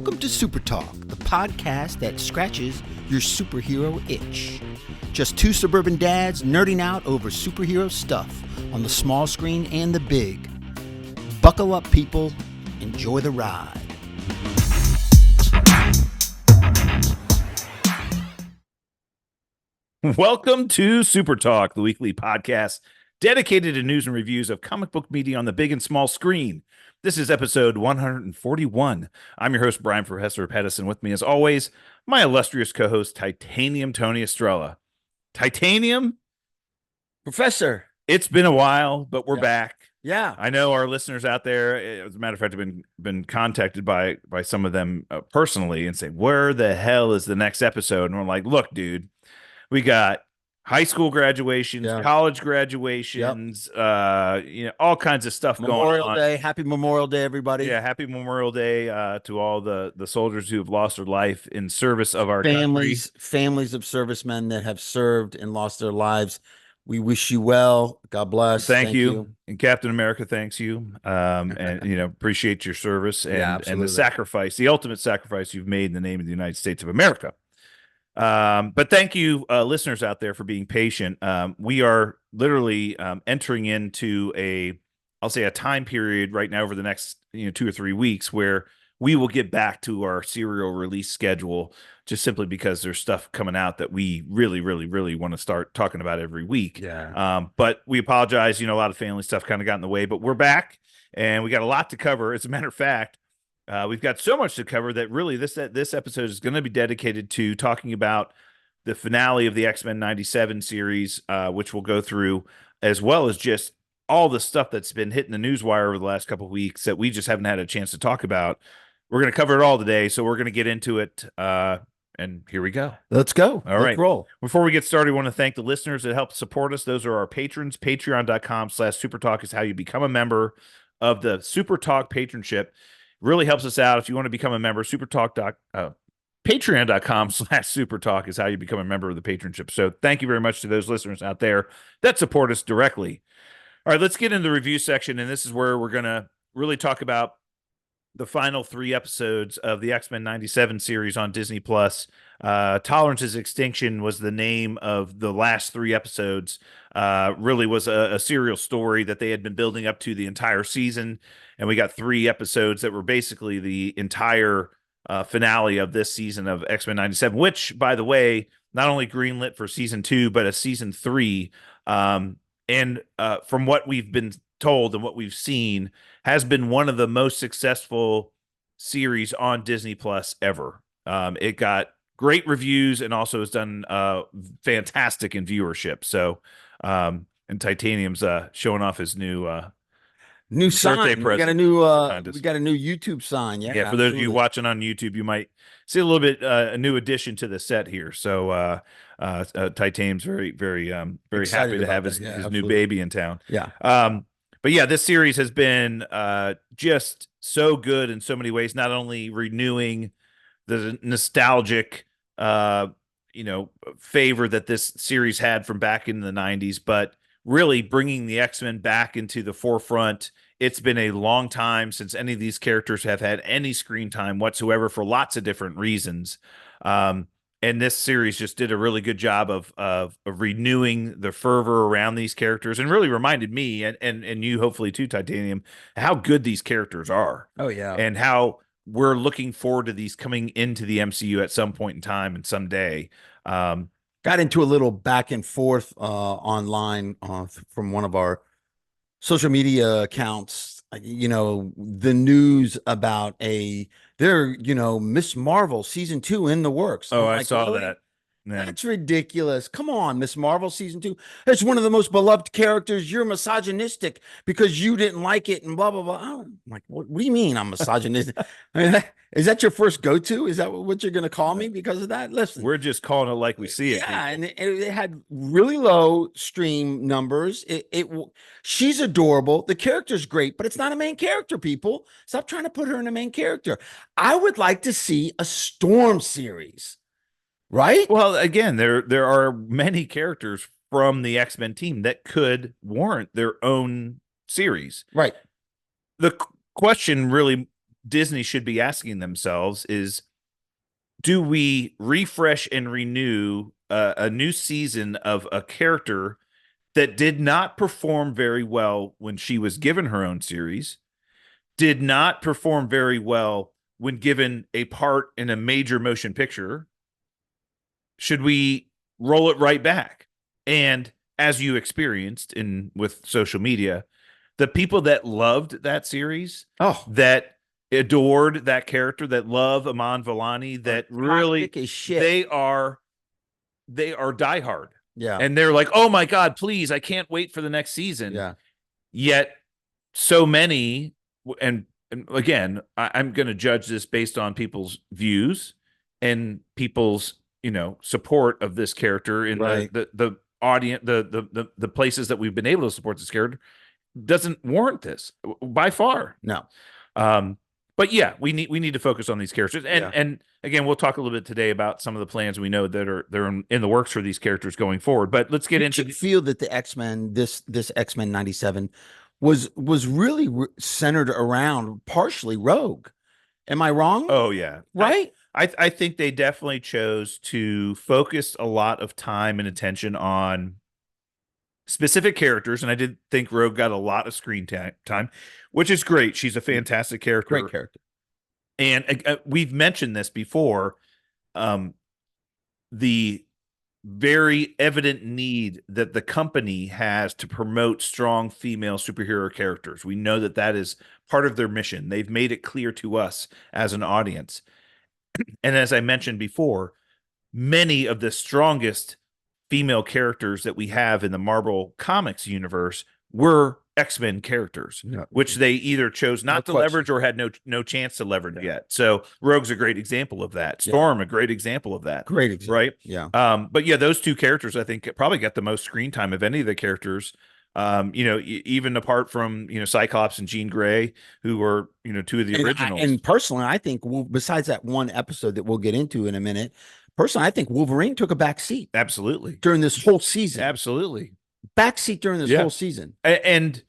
Welcome to Supertalk, the podcast that scratches your superhero itch. Just two suburban dads nerding out over superhero stuff on the small screen and the big. Buckle up, people. Enjoy the ride. Welcome to Supertalk, the weekly podcast dedicated to news and reviews of comic book media on the big and small screen. This is episode 141. I'm your host, Brian Professor Pettis, and with me, as always, my illustrious co-host, Titanium Tony Estrella. Titanium? Professor. It's been a while, but we're back. Yeah. I know our listeners out there, as a matter of fact, have been contacted by some of them personally and say, where the hell is the next episode? And we're like, look, dude, we got high school graduations, college graduations, all kinds of stuff going on. Memorial Day. Happy Memorial Day, everybody. Yeah, happy Memorial Day to all the soldiers who have lost their life in service of our country. Families of servicemen that have served and lost their lives. We wish you well. God bless. Thank you. And Captain America thanks you. And appreciate your service and the sacrifice, the ultimate sacrifice you've made in the name of the United States of America. But thank you, listeners out there, for being patient. We are literally entering into a time period right now over the next 2 or 3 weeks where we will get back to our serial release schedule, just simply because there's stuff coming out that we really, really, really want to start talking about every week. But we apologize. A lot of family stuff kind of got in the way, but we're back and we got a lot to cover. As a matter of fact, we've got so much to cover that really this episode is going to be dedicated to talking about the finale of the X-Men 97 series, which we'll go through, as well as just all the stuff that's been hitting the newswire over the last couple of weeks that we just haven't had a chance to talk about. We're going to cover it all today, so we're going to get into it, and here we go. Let's go. All right. Roll. Before we get started, I want to thank the listeners that help support us. Those are our patrons. Patreon.com/Supertalk is how you become a member of the Supertalk patronship. Really helps us out if you want to become a member. Patreon.com/Supertalk is how you become a member of the patronship. So thank you very much to those listeners out there that support us directly. All right, let's get into the review section, and this is where we're going to really talk about the final 3 episodes of the X-Men 97 series on Disney+. Tolerance's Extinction was the name of the last 3 episodes. Really was a serial story that they had been building up to the entire season. And we got 3 episodes that were basically the entire finale of this season of X-Men 97, which, by the way, not only greenlit for season 2, but a season 3. From what we've been told and what we've seen, has been one of the most successful series on Disney Plus ever. It got great reviews and also has done fantastic in viewership. So, and Titanium's showing off his new sign. We got a new YouTube sign. Yeah. For those of you watching on YouTube, you might see a little bit a new addition to the set here. So Titanium's very, very, very happy to have his new baby in town. Yeah. But yeah, this series has been just so good in so many ways. Not only renewing the nostalgic, favor that this series had from back in the 90s, but really bringing the X-Men back into the forefront. It's been a long time since any of these characters have had any screen time whatsoever for lots of different reasons. And this series just did a really good job of renewing the fervor around these characters, and really reminded me and you, hopefully too, Titanium, how good these characters are. Oh yeah. And how we're looking forward to these coming into the MCU at some point in time and someday. Got into a little back and forth online from one of our social media accounts, the news about Miss Marvel season 2 in the works. Oh, I saw that. Yeah. That's ridiculous. Come on, Miss Marvel season 2. It's one of the most beloved characters. You're misogynistic because you didn't like it and blah, blah, blah. I'm like, what do you mean I'm misogynistic? I mean, is that your first go-to? Is that what you're going to call me because of that? Listen. We're just calling it like we see it. Yeah, and it had really low stream numbers. She's adorable. The character's great, but it's not a main character, people. Stop trying to put her in a main character. I would like to see a Storm series. Right? Well, again, there are many characters from the X-Men team that could warrant their own series. Right. The question really Disney should be asking themselves is, do we refresh and renew a new season of a character that did not perform very well when she was given her own series, did not perform very well when given a part in a major motion picture? Should we roll it right back? And as you experienced in with social media, the people that loved that series, that adored that character, that love Aman Vellani, that really they are diehard. Yeah. And they're like, oh my God, please, I can't wait for the next season. Yeah. Yet so many, and again, I'm going to judge this based on people's views and people's, support of this character in the audience, the places that we've been able to support this character doesn't warrant this by far. No. But yeah, we need to focus on these characters. And again, we'll talk a little bit today about some of the plans we know that they're in the works for these characters going forward. But let's get into. You feel that the X-Men, this X-Men 97 was really centered around partially Rogue. Am I wrong? Oh yeah. Right? I think they definitely chose to focus a lot of time and attention on specific characters, and I did think Rogue got a lot of screen time, which is great. She's a fantastic character. Great character. And we've mentioned this before, the very evident need that the company has to promote strong female superhero characters. We know that that is part of their mission. They've made it clear to us as an audience. And as I mentioned before, many of the strongest female characters that we have in the Marvel Comics universe were X-Men characters, which they either chose not to leverage or had no chance to leverage yet. So Rogue's a great example of that. Storm, a great example of that. Great example. Right? Yeah. But yeah, those two characters, I think, probably got the most screen time of any of the characters. Even apart from, Cyclops and Jean Grey, who were, two of the originals. And personally, I think, besides that one episode that we'll get into in a minute, personally, I think Wolverine took a back seat. Absolutely. During this whole season. Absolutely. Backseat during this whole season. And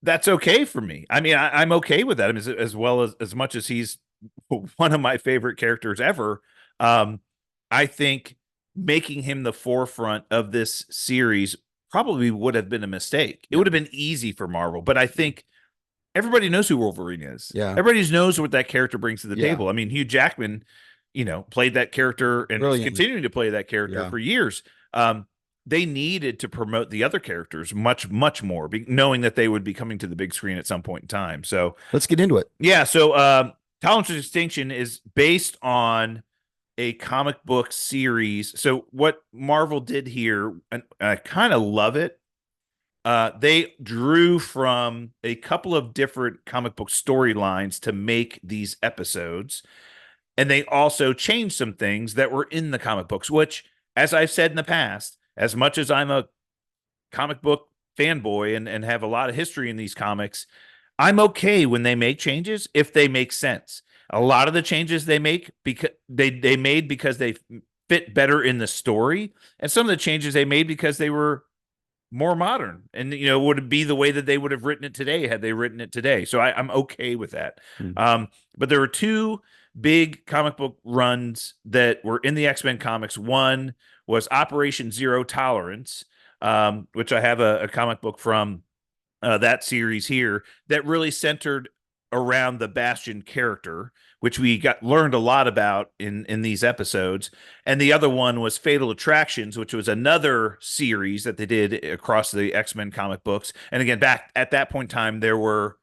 that's okay for me. I mean, I'm okay with that. I mean, as well as much as he's one of my favorite characters ever, I think making him the forefront of this series probably would have been a mistake. It would have been easy for Marvel, but I think everybody knows who Wolverine is. Yeah. Everybody knows what that character brings to the table. I mean, Hugh Jackman, played that character and is continuing to play that character for years. They needed to promote the other characters much, much more, knowing that they would be coming to the big screen at some point in time. So let's get into it. Yeah. So Tolerance of Extinction is based on a comic book series. So what Marvel did here, and I kind of love it, they drew from a couple of different comic book storylines to make these episodes. And they also changed some things that were in the comic books, which, as I've said in the past, as much as I'm a comic book fanboy and have a lot of history in these comics, I'm okay when they make changes if they make sense. A lot of the changes they make because they made because they fit better in the story, and some of the changes they made because they were more modern and would be the way that they would have written it today had they written it today. So I'm okay with that. But there were two big comic book runs that were in the X-Men comics. One was Operation Zero Tolerance, which I have a comic book from that series here that really centered around the Bastion character, which we learned a lot about in these episodes. And the other one was Fatal Attractions, which was another series that they did across the X-Men comic books. And again, back at that point in time, there were,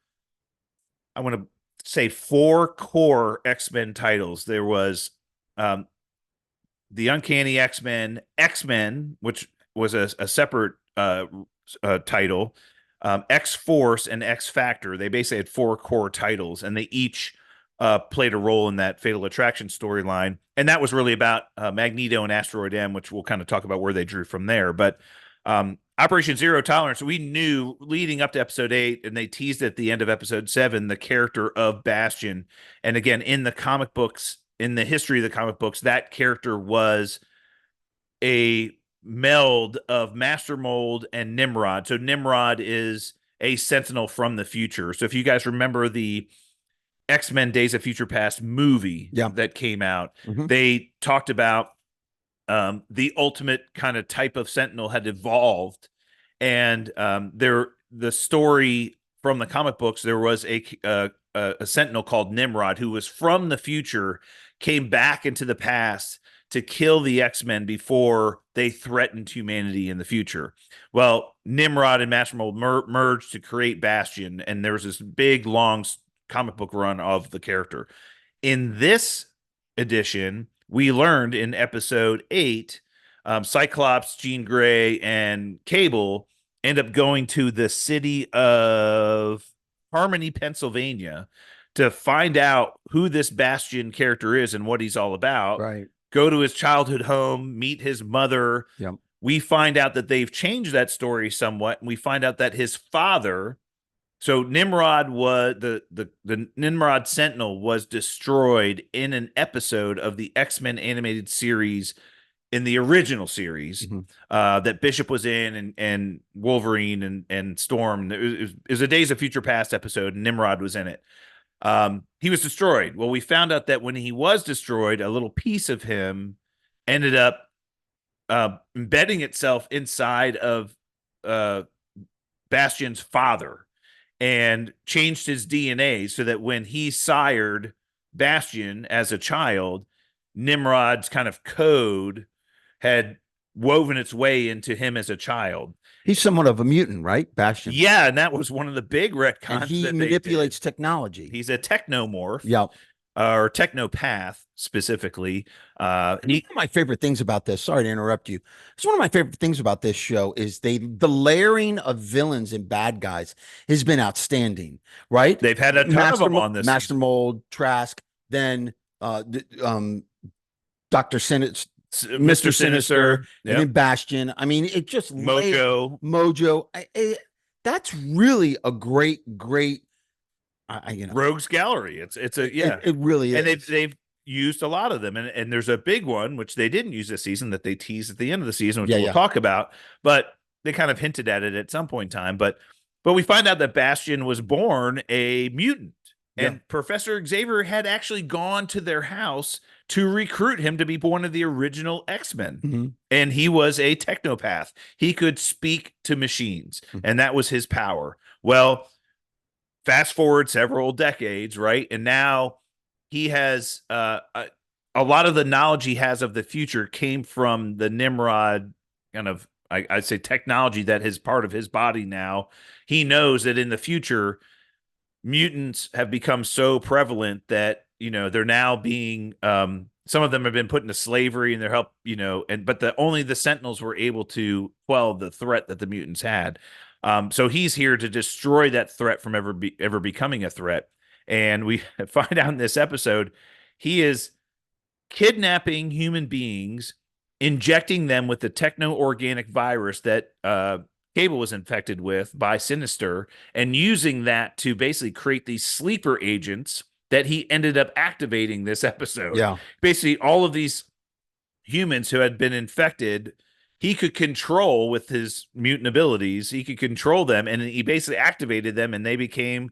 I want to say, 4 core X-Men titles. There was the Uncanny X-Men, which was a separate title, X-Force, and X-Factor. They basically had 4 core titles, and they each played a role in that Fatal Attraction storyline. And that was really about Magneto and Asteroid M, which we'll kind of talk about where they drew from there. But Operation Zero Tolerance, we knew leading up to episode 8, and they teased at the end of episode 7, the character of Bastion. And again, in the comic books, in the history of the comic books, that character was a meld of Master Mold and Nimrod. So Nimrod is a sentinel from the future. So if you guys remember the X-Men Days of Future Past movie Yeah. that came out, Mhm. they talked about the ultimate kind of type of Sentinel had evolved, and the story from the comic books, there was a Sentinel called Nimrod who was from the future, came back into the past to kill the X-Men before they threatened humanity in the future. Well, Nimrod and Master Mold merged to create Bastion, and there was this big, long comic book run of the character. In this edition, we learned in episode 8, Cyclops, Jean Grey, and Cable end up going to the city of Harmony, Pennsylvania, to find out who this Bastion character is and what he's all about. Right. Go to his childhood home, meet his mother. Yep. We find out that they've changed that story somewhat, and we find out that his father, so Nimrod was the Nimrod Sentinel, was destroyed in an episode of the X-Men animated series in the original series, that Bishop was in, and Wolverine and Storm. It was a Days of Future Past episode, and Nimrod was in it. He was destroyed. Well, we found out that when he was destroyed, a little piece of him ended up embedding itself inside of Bastion's father, and changed his DNA so that when he sired Bastion as a child, Nimrod's kind of code had woven its way into him as a child. He's somewhat of a mutant, right, Bastion? Yeah, and that was one of the big retcons. And he manipulates technology. He's a technomorph. Yeah. Or technopath specifically. One of my favorite things about this, sorry to interrupt you. It's one of my favorite things about this show is the layering of villains and bad guys has been outstanding, right? They've had a ton of them on this. Master Mold, Trask, then Dr. Sinister, Mr. Sinister, and then Bastion. I mean, it just Mojo. That's really a great Rogues Gallery. It's a it really is. And they've used a lot of them, and there's a big one which they didn't use this season that they teased at the end of the season, which we'll talk about, but they kind of hinted at it at some point in time. But we find out that Bastion was born a mutant, and Professor Xavier had actually gone to their house to recruit him to be one of the original X-Men. And he was a technopath. He could speak to machines, and that was his power. Well, fast forward several decades, right? And now he has a lot of the knowledge he has of the future came from the Nimrod kind of, I'd say, technology that is part of his body now. He knows that in the future, mutants have become so prevalent that, they're now being, some of them have been put into slavery, and they're but only the Sentinels were able to quell the threat that the mutants had. So he's here to destroy that threat from ever becoming a threat. And we find out in this episode, he is kidnapping human beings, injecting them with the techno-organic virus that Cable was infected with by Sinister, and using that to basically create these sleeper agents that he ended up activating this episode. Yeah. Basically, all of these humans who had been infected, he could control with his mutant abilities. He could control them, and he basically activated them, and they became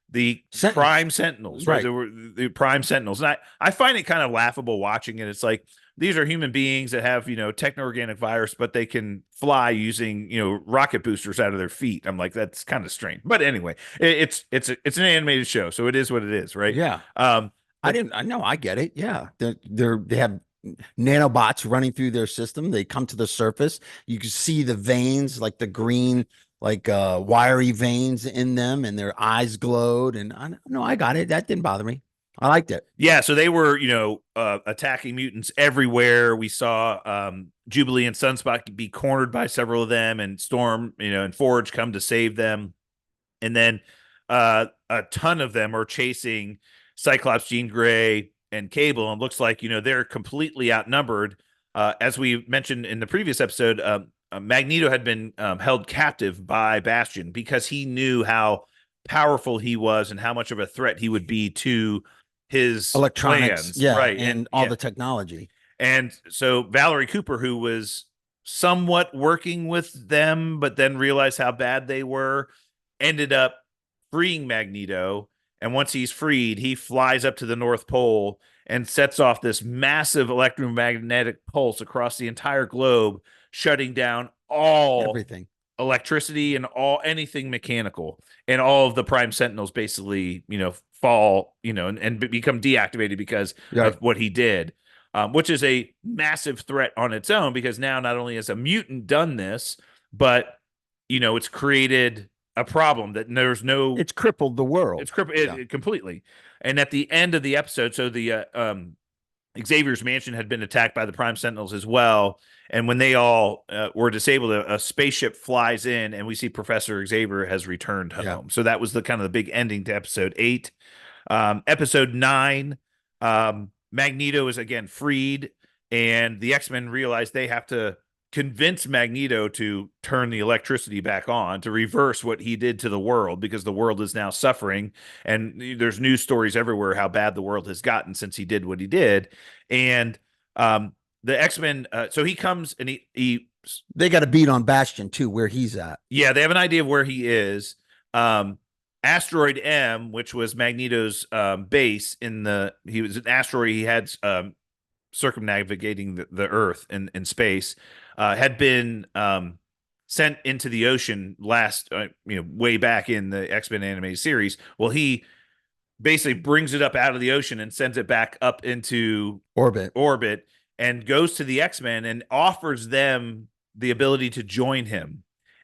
the Prime Sentinels. Right? They were the Prime Sentinels. And I find it kind of laughable watching it. It's like, these are human beings that have, techno-organic virus, but they can fly using, rocket boosters out of their feet. I'm like, that's kind of strange. But anyway, it's an animated show, so it is what it is, right? Yeah. I know, I get it. Yeah. They have nanobots running through their system. They come to the surface. You can see the veins, like the green, like wiry veins in them, and their eyes glowed. And I got it. That didn't bother me. I liked it. Yeah, so they were, attacking mutants everywhere. We saw Jubilee and Sunspot be cornered by several of them, and Storm, and Forge come to save them. And then a ton of them are chasing Cyclops, Jean Grey, and Cable, and looks like, they're completely outnumbered. As we mentioned in the previous episode, Magneto had been held captive by Bastion because he knew how powerful he was and how much of a threat he would be to his electronics, plans, right, and all the technology. And so Valerie Cooper, who was somewhat working with them, but then realized how bad they were, ended up freeing Magneto And once he's freed, he flies up to the North Pole and sets off this massive electromagnetic pulse across the entire globe, shutting down all Everything. electricity and all anything mechanical. And all of the Prime Sentinels basically, fall, and become deactivated because of what he did. Which is a massive threat on its own, because now not only has a mutant done this, but it's created a problem that there's no. It's crippled the world. It's crippled it completely. And at the end of the episode, so the Xavier's mansion had been attacked by the Prime Sentinels as well. And when they all were disabled, a spaceship flies in, and we see Professor Xavier has returned home. Yeah. So that was the kind of the big ending to episode 8. Episode 9. Magneto is again freed, and the X-Men realize they have to convince Magneto to turn the electricity back on, to reverse what he did to the world, because the world is now suffering. And there's news stories everywhere how bad the world has gotten since he did what he did. And the X-Men, so he comes and they got a beat on Bastion too, where he's at. Yeah, they have an idea of where he is. Asteroid M, which was Magneto's base he was an asteroid. He had circumnavigating the Earth in space, had been sent into the ocean last, way back in the X-Men animated series. Well, he basically brings it up out of the ocean and sends it back up into orbit, and goes to the X-Men and offers them the ability to join him.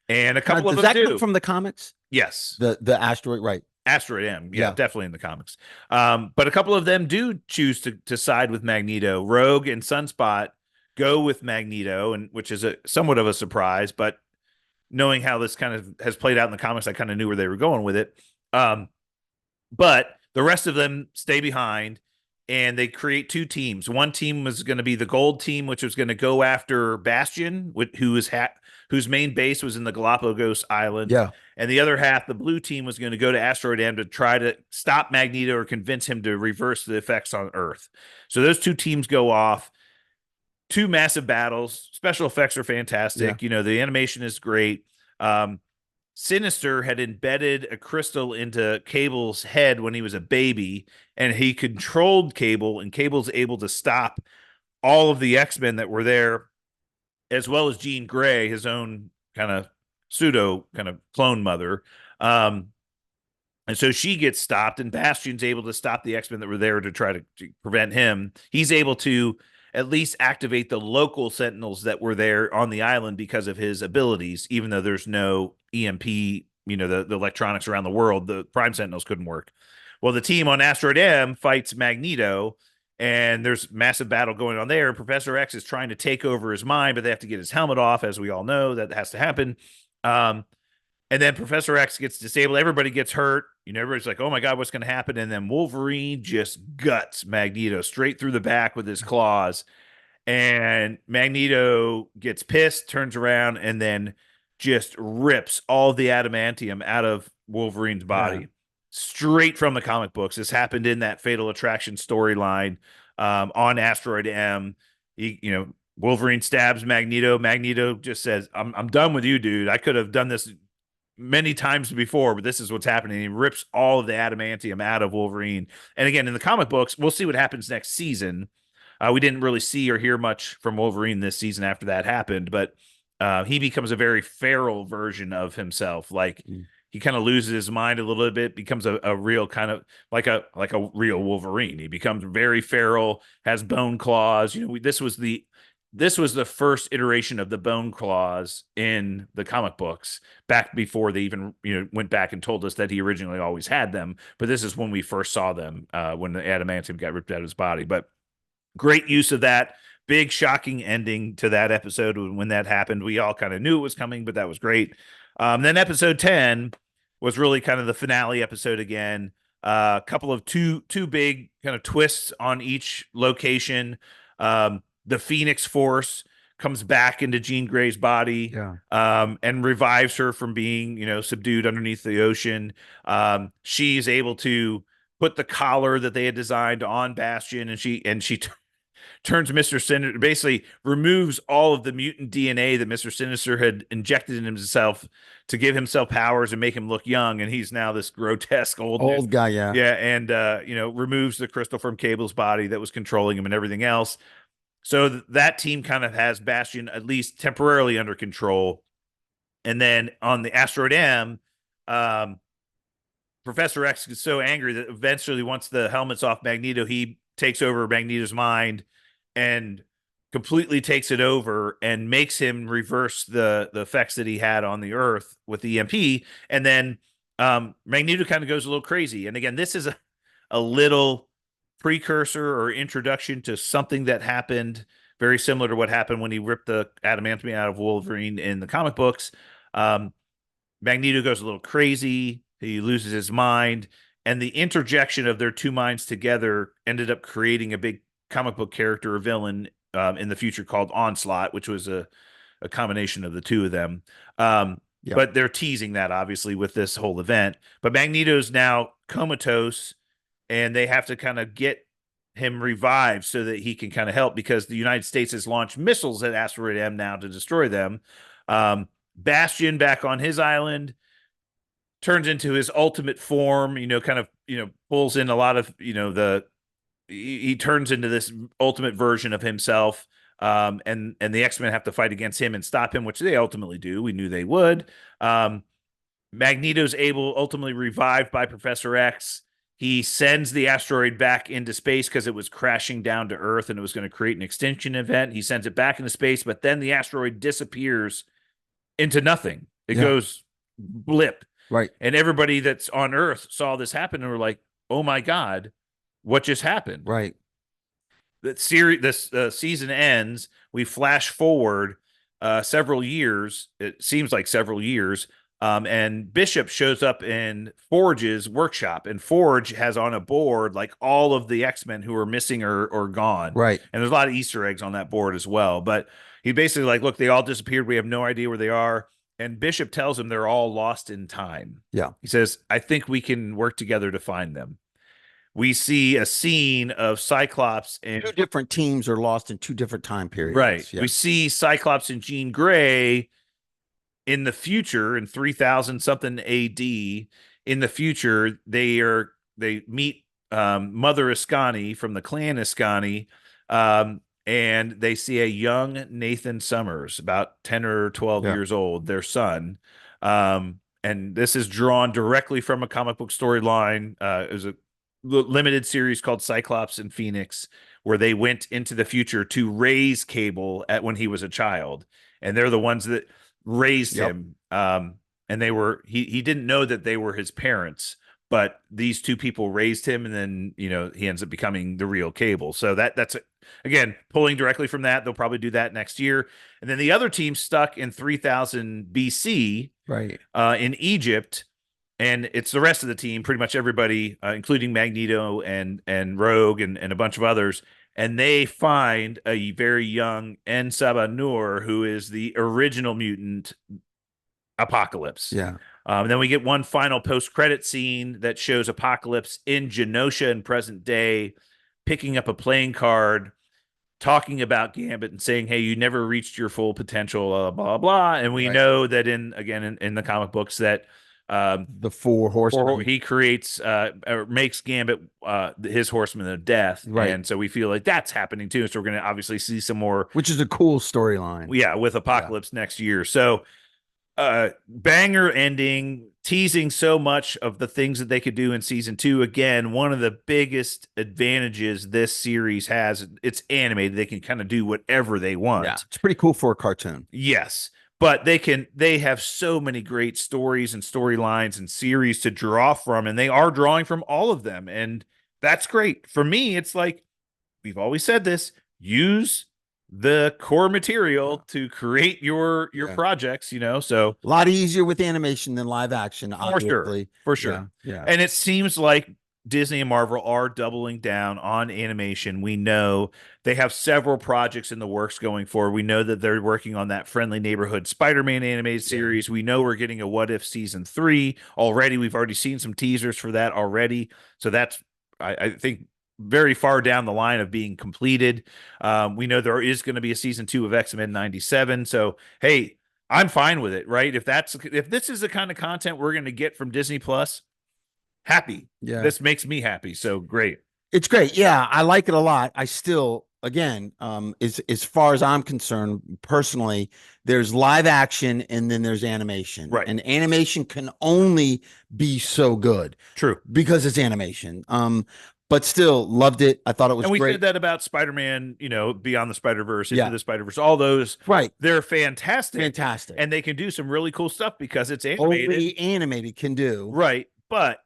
And a couple of them do. Does that come from the comics? Yes. The asteroid, right. Asteroid M, yeah, definitely in the comics. But a couple of them do choose to side with Magneto. Rogue and Sunspot go with Magneto, and which is somewhat of a surprise, but knowing how this kind of has played out in the comics, I kind of knew where they were going with it. But the rest of them stay behind, and they create 2 teams. One team was going to be the gold team, which was going to go after Bastion, whose main base was in the Galapagos Island. Yeah. And the other half, the blue team, was going to go to Asteroid M to try to stop Magneto or convince him to reverse the effects on Earth. So those 2 teams go off. 2 massive battles. Special effects are fantastic. Yeah. The animation is great. Sinister had embedded a crystal into Cable's head when he was a baby, and he controlled Cable, and Cable's able to stop all of the X-Men that were there, as well as Jean Grey, his own kind of pseudo kind of clone mother. And so she gets stopped, and Bastion's able to stop the X-Men that were there to try to prevent him. He's able to at least activate the local Sentinels that were there on the island because of his abilities, even though there's no EMP, the electronics around the world, the Prime Sentinels couldn't work. Well, the team on Asteroid M fights Magneto, and there's massive battle going on there. Professor X is trying to take over his mind, but they have to get his helmet off, as we all know. That has to happen. And then Professor X gets disabled. Everybody gets hurt. Everybody's like, oh my God, what's going to happen? And then Wolverine just guts Magneto straight through the back with his claws. And Magneto gets pissed, turns around, and then just rips all the adamantium out of Wolverine's body. Straight from the comic books. This happened in that Fatal Attraction storyline on Asteroid M. Wolverine stabs Magneto. Magneto just says, I'm done with you, dude. I could have done this many times before, but this is what's happening. He rips all of the adamantium out of Wolverine. And again, in the comic books, we'll see what happens next season. We didn't really see or hear much from Wolverine this season after that happened, but he becomes a very feral version of himself. Like he kind of loses his mind a little bit, becomes a real kind of like a real Wolverine. He becomes very feral, has bone claws. This was the first iteration of the bone claws in the comic books, back before they even went back and told us that he originally always had them. But this is when we first saw them, when the adamantium got ripped out of his body. But great use of that. Big shocking ending to that episode when that happened. We all kind of knew it was coming, but that was great. Then episode 10 was really kind of the finale episode again. A couple of two big kind of twists on each location. The Phoenix Force comes back into Jean Grey's body, and revives her from being, subdued underneath the ocean. She's able to put the collar that they had designed on Bastion, and she turns Mr. Sinister, basically removes all of the mutant DNA that Mr. Sinister had injected in himself to give himself powers and make him look young. And he's now this grotesque old guy. Yeah. yeah. And, removes the crystal from Cable's body that was controlling him and everything else. So that team kind of has Bastion at least temporarily under control. And then on the Asteroid M, Professor X is so angry that eventually, once the helmet's off Magneto, he takes over Magneto's mind and completely takes it over and makes him reverse the effects that he had on the Earth with the EMP. And then Magneto kind of goes a little crazy. And again, this is a little precursor or introduction to something that happened very similar to what happened when he ripped the adamantium out of Wolverine in the comic books. Magneto goes a little crazy. He loses his mind, and the interjection of their two minds together ended up creating a big comic book character or villain in the future called Onslaught, which was a combination of the two of them. But they're teasing that obviously with this whole event. But Magneto's now comatose, and they have to kind of get him revived so that he can kind of help, because the United States has launched missiles at Asteroid M now to destroy them. Bastion back on his island turns into his ultimate form, pulls in a lot of, he turns into this ultimate version of himself. And the X-Men have to fight against him and stop him, which they ultimately do. We knew they would. Magneto's ultimately revived by Professor X. He sends the asteroid back into space because it was crashing down to Earth and it was going to create an extinction event. He sends it back into space, but then the asteroid disappears into nothing. It goes blip. Right. And everybody that's on Earth saw this happen and were like, oh my God, what just happened? Right. This season ends. We flash forward several years. It seems like several years. And Bishop shows up in Forge's workshop, and Forge has on a board like all of the X-Men who are missing or gone. Right. And there's a lot of Easter eggs on that board as well. But he basically like, look, they all disappeared. We have no idea where they are. And Bishop tells him they're all lost in time. Yeah. He says, I think we can work together to find them. We see a scene of Cyclops and two different teams are lost in two different time periods. Right. Yeah. We see Cyclops and Jean Grey in the future in 3000 something AD. In the future, they meet Mother Ascani from the clan Ascani. And they see a young Nathan Summers, about 10 or 12 years old, their son. And this is drawn directly from a comic book storyline. It was a limited series called Cyclops and Phoenix, where they went into the future to raise Cable when he was a child. And they're the ones that raised him. And he didn't know that they were his parents, but these two people raised him, and then, he ends up becoming the real Cable. So that's again, pulling directly from that. They'll probably do that next year. And then the other team stuck in 3000 BC, right, in Egypt. And it's the rest of the team, pretty much everybody, including Magneto and Rogue and a bunch of others. And they find a very young En-Sabah Nur, who is the original mutant Apocalypse. Yeah. Then we get one final post-credit scene that shows Apocalypse in Genosha in present day, picking up a playing card, talking about Gambit and saying, hey, you never reached your full potential, blah, blah, blah. And we know that in the comic books that the four horsemen, he creates or makes Gambit his horseman of death. Right. And so we feel like that's happening too. So we're going to obviously see some more, which is a cool storyline. Yeah, with Apocalypse next year. So banger ending, teasing so much of the things that they could do in season 2. Again, one of the biggest advantages this series has, it's animated. They can kind of do whatever they want. Yeah, it's pretty cool for a cartoon. Yes. But they have so many great stories and storylines and series to draw from, and they are drawing from all of them. And that's great. For me, it's like, we've always said this, use the core material to create your projects, so a lot easier with animation than live action, obviously. For sure. Yeah. And it seems like Disney and Marvel are doubling down on animation. We know they have several projects in the works going forward. We know that they're working on that Friendly Neighborhood Spider-Man animated series. We know we're getting a What If season 3 already. We've already seen some teasers for that already. So that's, I think, very far down the line of being completed. We know there is going to be a season 2 of X-Men 97. So, hey, I'm fine with it, right? If this is the kind of content we're going to get from Disney Plus, happy. Yeah. This makes me happy. So great. It's great. Yeah, I like it a lot. I still, again, as far as I'm concerned, personally, there's live action and then there's animation. Right. And animation can only be so good. True. Because it's animation. But still loved it. I thought it was great. And we said that about Spider-Man, Beyond the Spider-Verse, Into the Spider-Verse, all those. Right. They're fantastic. Fantastic. And they can do some really cool stuff because it's animated. Only animated can do. Right. But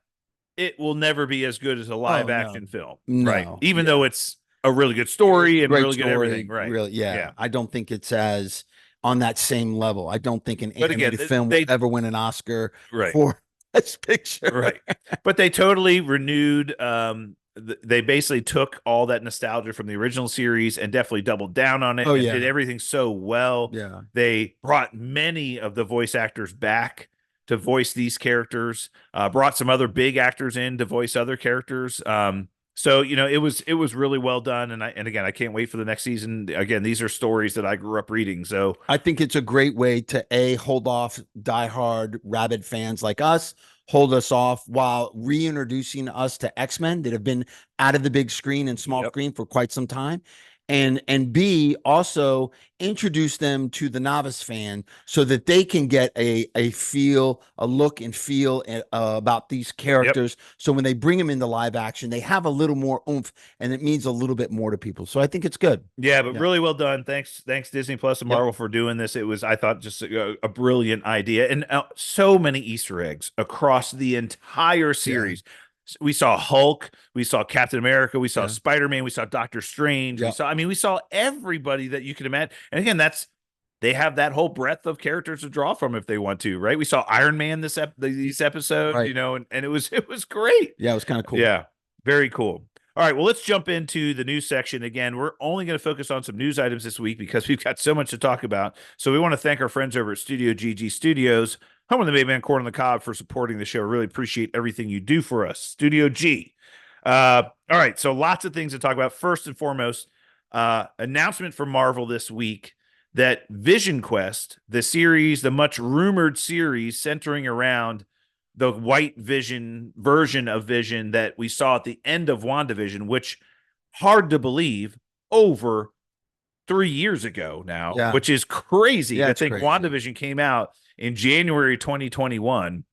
it will never be as good as a live action film. No. Right. Even though it's a really good story and really good everything. Right. Really, yeah. I don't think it's as on that same level. I don't think an animated film will ever win an Oscar for this picture. Right. But they totally renewed they basically took all that nostalgia from the original series and definitely doubled down on it and did everything so well. Yeah. They brought many of the voice actors back to voice these characters, brought some other big actors in to voice other characters. So, it was really well done. And again, I can't wait for the next season. Again, these are stories that I grew up reading. So I think it's a great way to hold off diehard rabid fans like us, hold us off while reintroducing us to X-Men that have been out of the big screen and small screen for quite some time. And B, also introduce them to the novice fan so that they can get a look and feel about these characters. So when they bring them into live action, they have a little more oomph and it means a little bit more to people. So I think it's good. Yeah, but really well done. Thanks Disney Plus and Marvel for doing this. It was, I thought, just a brilliant idea and so many Easter eggs across the entire series. Yeah. We saw Hulk, we saw Captain America, we saw Spider-Man, we saw Doctor Strange. We saw everybody that you could imagine. And again, they have that whole breadth of characters to draw from if they want to, right? We saw Iron Man these episodes, and it was great. Yeah, it was kind of cool. Yeah, very cool. All right, well, let's jump into the news section. Again, we're only going to focus on some news items this week because we've got so much to talk about. So we want to thank our friends over at Studio GG Studios, home of the Mayman Corn on the Cob, for supporting the show. Really appreciate everything you do for us. Studio G. All right, so lots of things to talk about. First and foremost, announcement from Marvel this week that Vision Quest, the series, the much rumored series centering around the White Vision version of Vision that we saw at the end of WandaVision, which, hard to believe, over 3 years ago now, which is crazy. I think WandaVision came out in January 2021,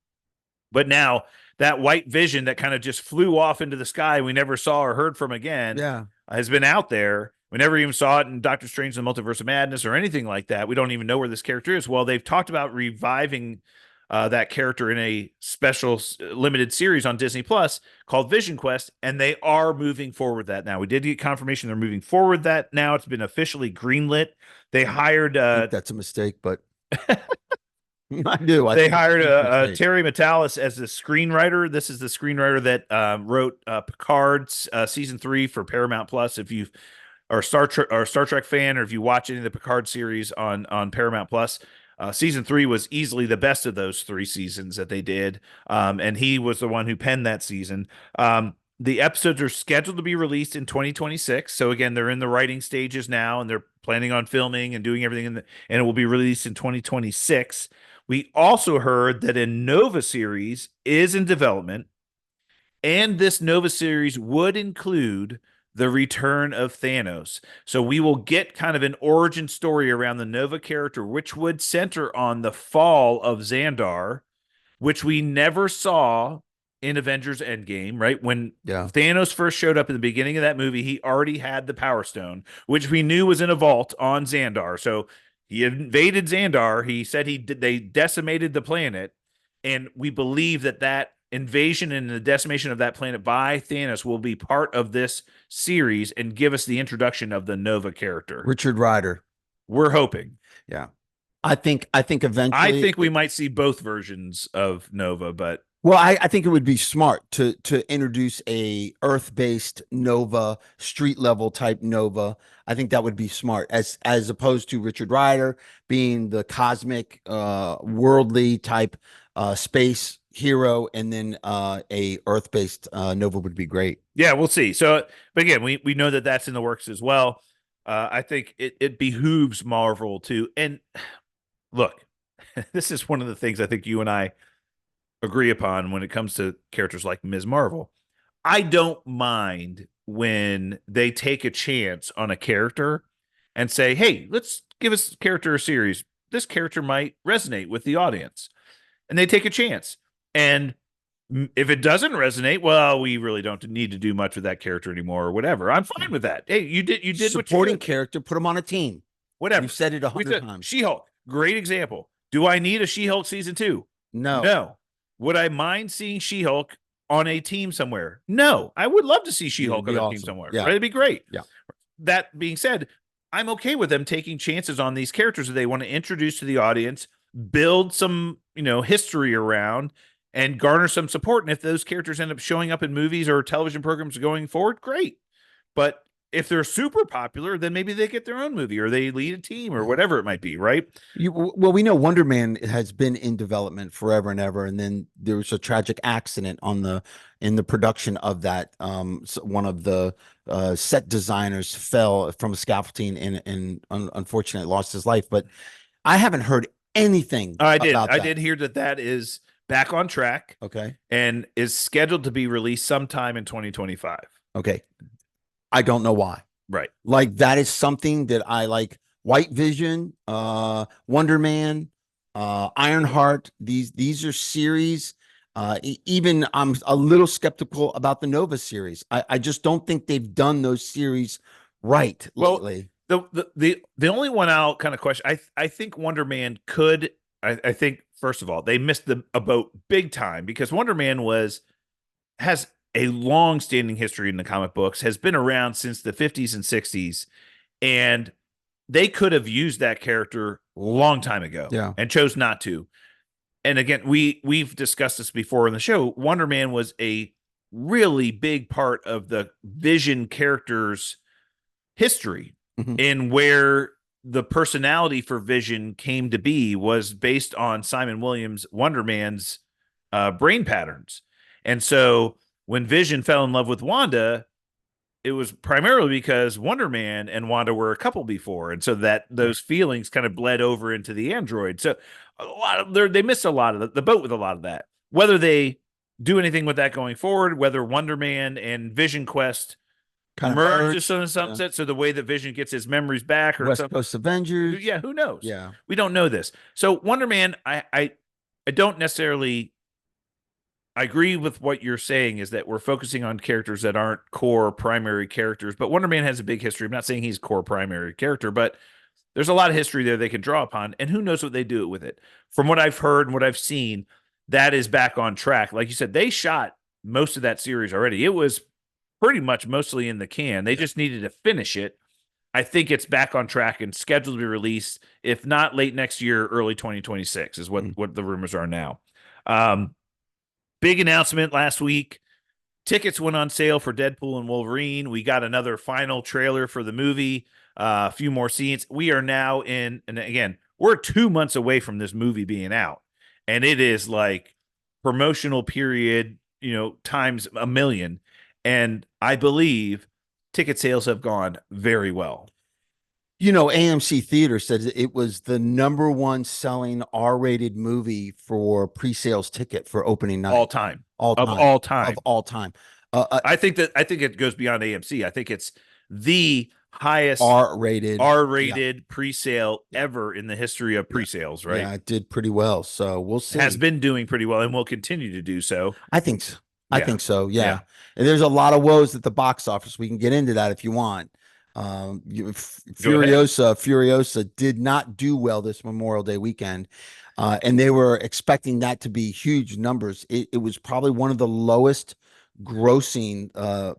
but now that White Vision that kind of just flew off into the sky, we never saw or heard from again, has been out there. We never even saw it in Doctor Strange and the Multiverse of Madness or anything like that. We don't even know where this character is. Well, they've talked about reviving that character in a special limited series on Disney Plus called Vision Quest, and they are moving forward that now. We did get confirmation they're moving forward that now. It's been officially greenlit. They hired I think that's a mistake, but I do. They hired Terry Matalas as the screenwriter. This is the screenwriter that wrote Picard's season 3 for Paramount Plus. If you are a Star Trek fan, or if you watch any of the Picard series on Paramount Plus, season 3 was easily the best of those 3 seasons that they did. And he was the one who penned that season. The episodes are scheduled to be released in 2026. So again, they're in the writing stages now, and they're planning on filming and doing everything, and it will be released in 2026. We also heard that a Nova series is in development, and this Nova series would include the return of Thanos. So we will get kind of an origin story around the Nova character, which would center on the fall of Xandar, which we never saw in Avengers Endgame, right? When Thanos first showed up in the beginning of that movie, he already had the Power Stone, which we knew was in a vault on Xandar. So he invaded Xandar. He said they decimated the planet, and we believe that invasion and the decimation of that planet by Thanos will be part of this series and give us the introduction of the Nova character. Richard Rider. We're hoping. Yeah. I think eventually. I think we might see both versions of Nova, but. Well, I think it would be smart to introduce a Earth-based Nova, street-level type Nova. I think that would be smart, as opposed to Richard Rider being the cosmic, worldly type space hero and then a Earth-based Nova would be great. Yeah, we'll see. So, but again, we know that that's in the works as well. I think it behooves Marvel to, and look, this is one of the things I think you and I agree upon when it comes to characters like Ms. Marvel. I don't mind when they take a chance on a character and say, hey, let's give this character a series. This character might resonate with the audience. And they take a chance. And if it doesn't resonate, well, we really don't need to do much with that character anymore or whatever. I'm fine with that. Hey, you did supporting character, put them on a team. Whatever. You've said it 100 times. She-Hulk, great example. Do I need a She-Hulk season 2? No. Would I mind seeing She-Hulk on a team somewhere? No. I would love to see She-Hulk on a team somewhere. Yeah. Right? It'd be great. Yeah. That being said, I'm okay with them taking chances on these characters that they want to introduce to the audience, build some, history around, and garner some support. And if those characters end up showing up in movies or television programs going forward, great. But if they're super popular, then maybe they get their own movie or they lead a team or whatever it might be, right? Well, we know Wonder Man has been in development forever and ever, and then there was a tragic accident in the production of that. So one of the set designers fell from a scaffolding and unfortunately lost his life. But I haven't heard anything. I did hear that is back on track. Okay, and is scheduled to be released sometime in 2025. Okay. I don't know why. Right. Like that is something that I like. White Vision, Wonder Man, Ironheart. These are series. Even I'm a little skeptical about the Nova series. I just don't think they've done those series right lately. The only one I'll kind of question. I think Wonder Man could. I think first of all they missed a boat big time because Wonder Man has a long-standing history in the comic books, has been around since the 50s and 60s, and they could have used that character a long time ago and chose not to. And again, we've discussed this before in the show. Wonder Man was a really big part of the Vision character's history, in where the personality for Vision came to be was based on Simon Williams' Wonder Man's brain patterns. And so when Vision fell in love with Wanda, it was primarily because Wonder Man and Wanda were a couple before. And so that those feelings kind of bled over into the android. So they missed a lot of the boat with a lot of that. Whether they do anything with that going forward, whether Wonder Man and Vision Quest kind of merge just on sunset, so the way that Vision gets his memories back, or West Coast Avengers. Yeah, who knows? Yeah. We don't know this. So Wonder Man, I don't necessarily. I agree with what you're saying is that we're focusing on characters that aren't core primary characters, but Wonder Man has a big history. I'm not saying he's core primary character, but there's a lot of history there they can draw upon, and who knows what they do with it. From what I've heard and what I've seen, that is back on track. Like you said, they shot most of that series already. It was pretty much mostly in the can. They just needed to finish it. I think it's back on track and scheduled to be released, if not late next year, early 2026 is what the rumors are now. Big announcement last week. Tickets went on sale for Deadpool and Wolverine. We got another final trailer for the movie, a few more scenes. We are now and again, we're 2 months away from this movie being out. And it is like promotional period, times a million. And I believe ticket sales have gone very well. AMC Theater said it was the #1 selling R-rated movie for pre-sales ticket for opening night. All time. I think it goes beyond AMC. I think it's the highest R-rated pre-sale ever in the history of pre-sales, right? Yeah, it did pretty well. So we'll see. Has been doing pretty well and will continue to do so. I think so. I think so. Yeah. And there's a lot of woes at the box office. We can get into that if you want. Furiosa did not do well this Memorial Day weekend, and they were expecting that to be huge numbers. It was probably one of the lowest grossing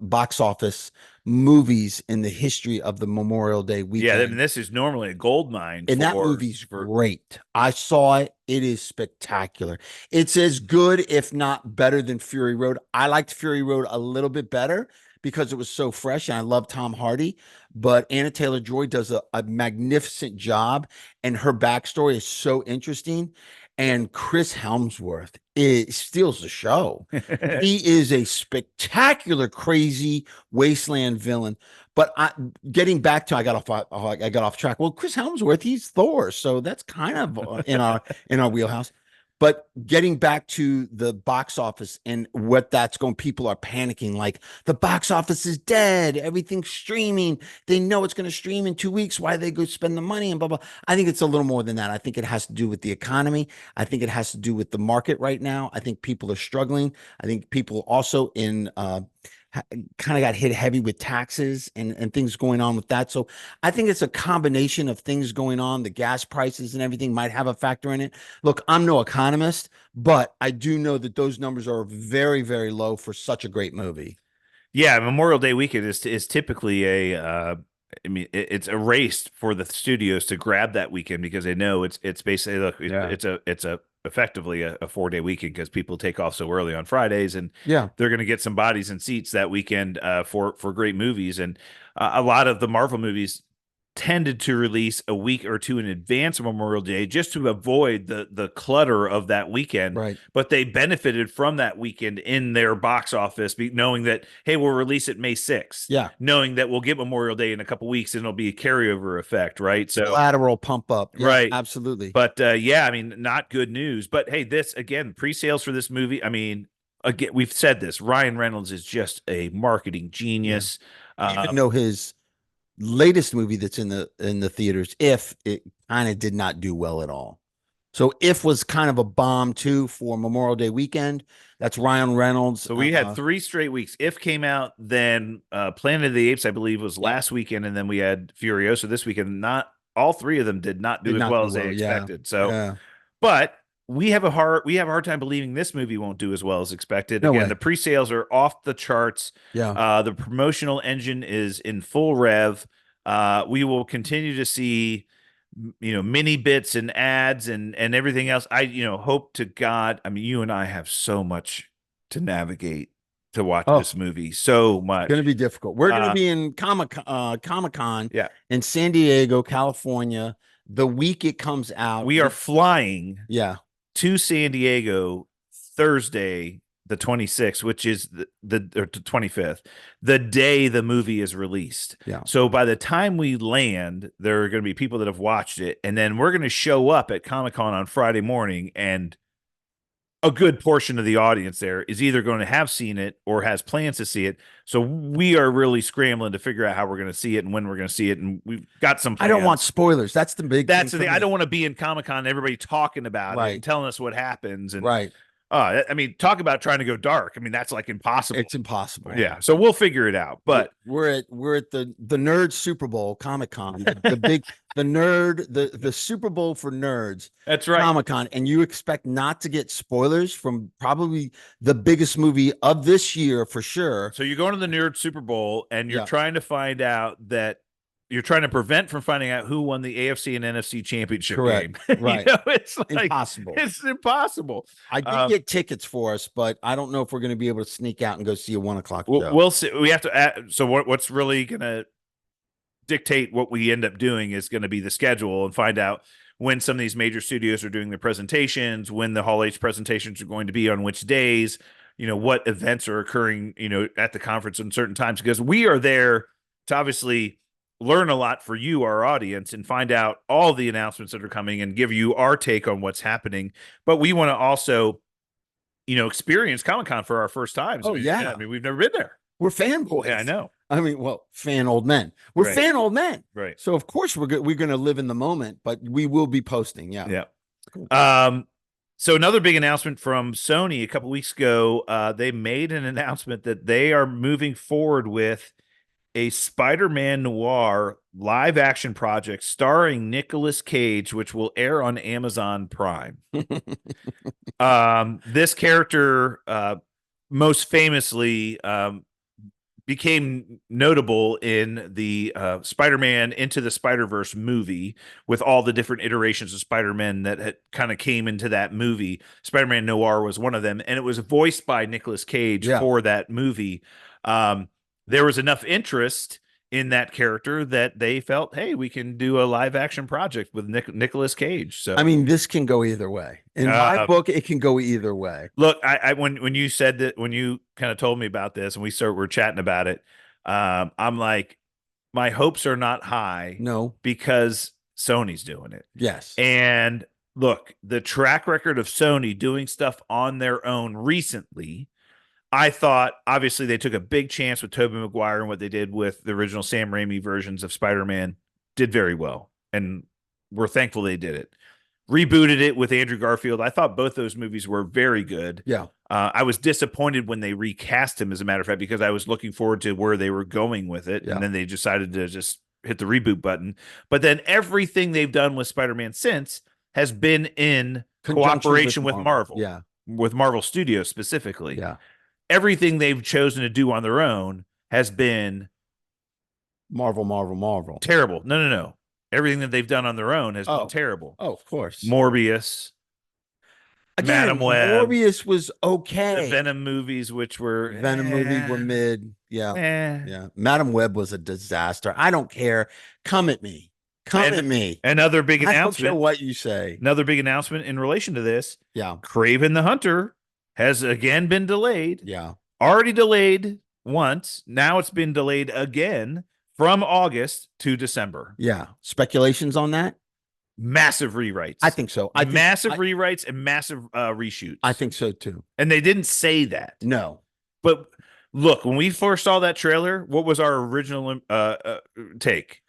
box office movies in the history of the Memorial Day weekend. Yeah, I mean, this is normally a gold mine. And that movie's great. I saw it. It is spectacular. It's as good, if not better, than Fury Road. I liked Fury Road a little bit better because it was so fresh, and I love Tom Hardy. But Anna Taylor-Joy does a magnificent job, and her backstory is so interesting. And Chris Helmsworth steals the show. He is a spectacular, crazy wasteland villain. But getting back to, I got off track. Well, Chris Helmsworth, he's Thor, so that's kind of in our wheelhouse. But getting back to the box office and what that's going, people are panicking like the box office is dead. Everything's streaming. They know it's going to stream in 2 weeks. Why they go spend the money and blah, blah. I think it's a little more than that. I think it has to do with the economy. I think it has to do with the market right now. I think people are struggling. I think people also kind of got hit heavy with taxes and things going on with that. So I think it's a combination of things going on. The gas prices and everything might have a factor in it. Look, I'm no economist, but I do know that those numbers are very, very low for such a great movie. Yeah, Memorial Day weekend is typically I mean, it's a race for the studios to grab that weekend because they know it's basically look, it's a effectively a 4-day weekend because people take off so early on Fridays, and they're going to get some bodies and seats that weekend for great movies. And a lot of the Marvel movies tended to release a week or two in advance of Memorial Day just to avoid the clutter of that weekend. Right. But they benefited from that weekend in their box office, knowing that, hey, we'll release it May 6th. Yeah. Knowing that we'll get Memorial Day in a couple weeks and it'll be a carryover effect, right? So collateral pump up. Yeah, right. Absolutely. But yeah, I mean, not good news. But hey, this again, pre-sales for this movie, I mean, again, we've said this. Ryan Reynolds is just a marketing genius. Even though his latest movie that's in the theaters, If, it kind of did not do well at all. So If was kind of a bomb too for Memorial Day weekend. That's Ryan Reynolds. So we had 3 straight weeks. If came out, then Planet of the Apes, I believe, was last weekend, and then we had Furiosa this weekend. Not all 3 of them did not do as well as they expected. So, but we have a hard time believing this movie won't do as well as expected. No Again, way. the pre-sales are off the charts. The promotional engine is in full rev. We will continue to see, mini bits and ads and everything else. I, hope to God. I mean, you and I have so much to navigate to watch this movie. So much. It's going to be difficult. We're going to be in Comic-Con in San Diego, California, the week it comes out. We are flying to San Diego Thursday, the 26th, which is the 25th, the day the movie is released. So by the time we land, there are going to be people that have watched it, and then we're going to show up at Comic-Con on Friday morning, and a good portion of the audience there is either going to have seen it or has plans to see it. So we are really scrambling to figure out how we're going to see it and when we're going to see it. And we've got some plans. I don't want spoilers. That's the big That's the thing. I don't want to be in Comic-Con and everybody talking about it and telling us what happens. And I mean, talk about trying to go dark. I mean, that's like impossible. It's impossible. Yeah. So we'll figure it out. But we're at the Nerd Super Bowl, Comic-Con, the Super Bowl for nerds. That's right. Comic-Con, and you expect not to get spoilers from probably the biggest movie of this year for sure. So you're going to the Nerd Super Bowl and you're trying to find out that you're trying to prevent from finding out who won the AFC and NFC championship game. Right. It's like impossible. It's impossible. I did get tickets for us, but I don't know if we're going to be able to sneak out and go see a 1 o'clock show. We'll see. We have to. So what's really going to dictate what we end up doing is going to be the schedule and find out when some of these major studios are doing their presentations, when the Hall H presentations are going to be on which days, what events are occurring, at the conference in certain times, because we are there to obviously learn a lot for you, our audience, and find out all the announcements that are coming and give you our take on what's happening. But we want to also, experience Comic-Con for our first times. Oh, I mean, we've never been there. We're fanboys. Yeah, I know. I mean, well, fan old men. We're fan old men. Right. So of course we're going to live in the moment, but we will be posting. Yeah. Cool. So another big announcement from Sony a couple weeks ago, they made an announcement that they are moving forward with a Spider-Man noir live action project starring Nicolas Cage, which will air on Amazon Prime. This character, most famously, became notable in the Spider-Man Into the Spider-Verse movie with all the different iterations of Spider-Man that had kind of came into that movie. Spider-Man Noir was one of them, and it was voiced by Nicolas Cage for that movie. There was enough interest in that character that they felt, hey, we can do a live action project with Nicolas Cage. So I mean, this can go either way. In my book, it can go either way. Look, I when you said that, when you kind of told me about this and we're chatting about it, I'm like, my hopes are not high. No, because Sony's doing it. Yes. And look, the track record of Sony doing stuff on their own recently, I thought obviously they took a big chance with Tobey Maguire, and what they did with the original Sam Raimi versions of Spider-Man did very well. And we're thankful they did it. Rebooted it with Andrew Garfield. I thought both those movies were very good. Yeah. I was disappointed when they recast him, as a matter of fact, because I was looking forward to where they were going with it. Yeah. And then they decided to just hit the reboot button. But then everything they've done with Spider-Man since has been in cooperation with Marvel. Yeah. With Marvel Studios specifically. Yeah. Everything they've chosen to do on their own has been Marvel. Terrible. No. Everything that they've done on their own has been terrible. Oh, of course. Morbius. Again, Madam Web. Morbius was okay. The Venom movies, which were movies were mid. Yeah. Yeah. Madam Web was a disaster. I don't care. Come at me. At me. Another big announcement. I don't care what you say. Another big announcement in relation to this. Yeah. Kraven the Hunter has again been delayed. Yeah. Already delayed once. Now it's been delayed again from August to December. Yeah. Speculations on that? Massive rewrites. I think so. Massive rewrites and massive reshoots. I think so too. And they didn't say that. No. But look, when we first saw that trailer, what was our original take?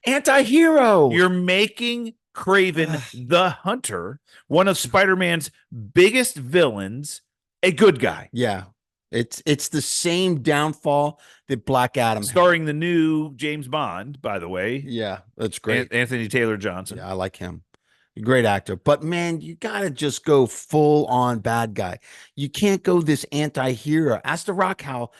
Anti-hero. You're making Kraven the Hunter, one of Spider-Man's biggest villains, a good guy. Yeah. It's the same downfall that Black Adam starring had. The new James Bond, by the way. Yeah, that's great. Anthony Taylor Johnson. Yeah, I like him. Great actor. But man, you got to just go full on bad guy. You can't go this anti-hero. Ask The Rock how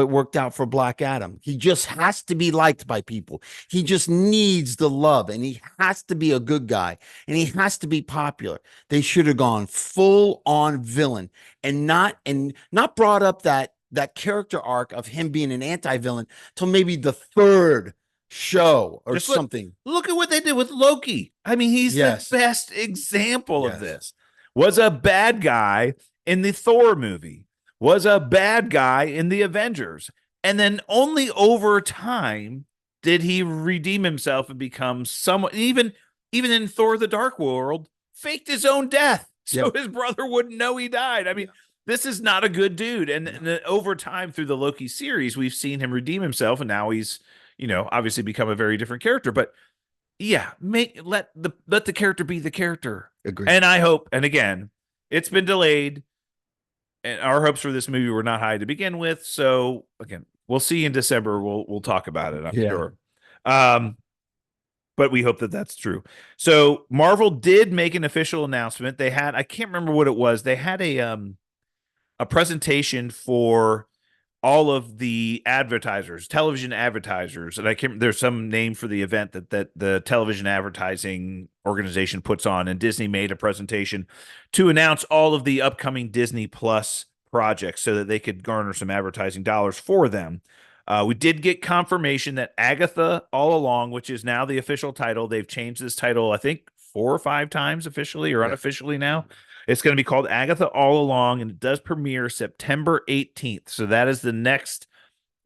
it worked out for Black Adam. He just has to be liked by people. He just needs the love, and he has to be a good guy, and he has to be popular. They should have gone full on villain and not brought up that character arc of him being an anti-villain till maybe the third show or something. Look at what they did with Loki. I mean, he's the best example of this. Was a bad guy in the Thor movie, was a bad guy in the Avengers, and then only over time did he redeem himself and become someone. Even in Thor: The Dark World, faked his own death so his brother wouldn't know he died. I mean, this is not a good dude. And over time through the Loki series, we've seen him redeem himself, and now he's, obviously become a very different character. But yeah, let the character be the character. Agreed. And I hope, and again, it's been delayed, and our hopes for this movie were not high to begin with. So again, we'll see in December. We'll talk about it, I'm sure. But we hope that that's true. So Marvel did make an official announcement. They had, I can't remember what it was. They had a presentation for all of the advertisers, television advertisers, and there's some name for the event that the television advertising organization puts on, and Disney made a presentation to announce all of the upcoming Disney Plus projects so that they could garner some advertising dollars for them. We did get confirmation that Agatha All Along, which is now the official title, they've changed this title, I think 4 or 5 times officially or unofficially now. It's going to be called Agatha All Along, and it does premiere September 18th. So that is the next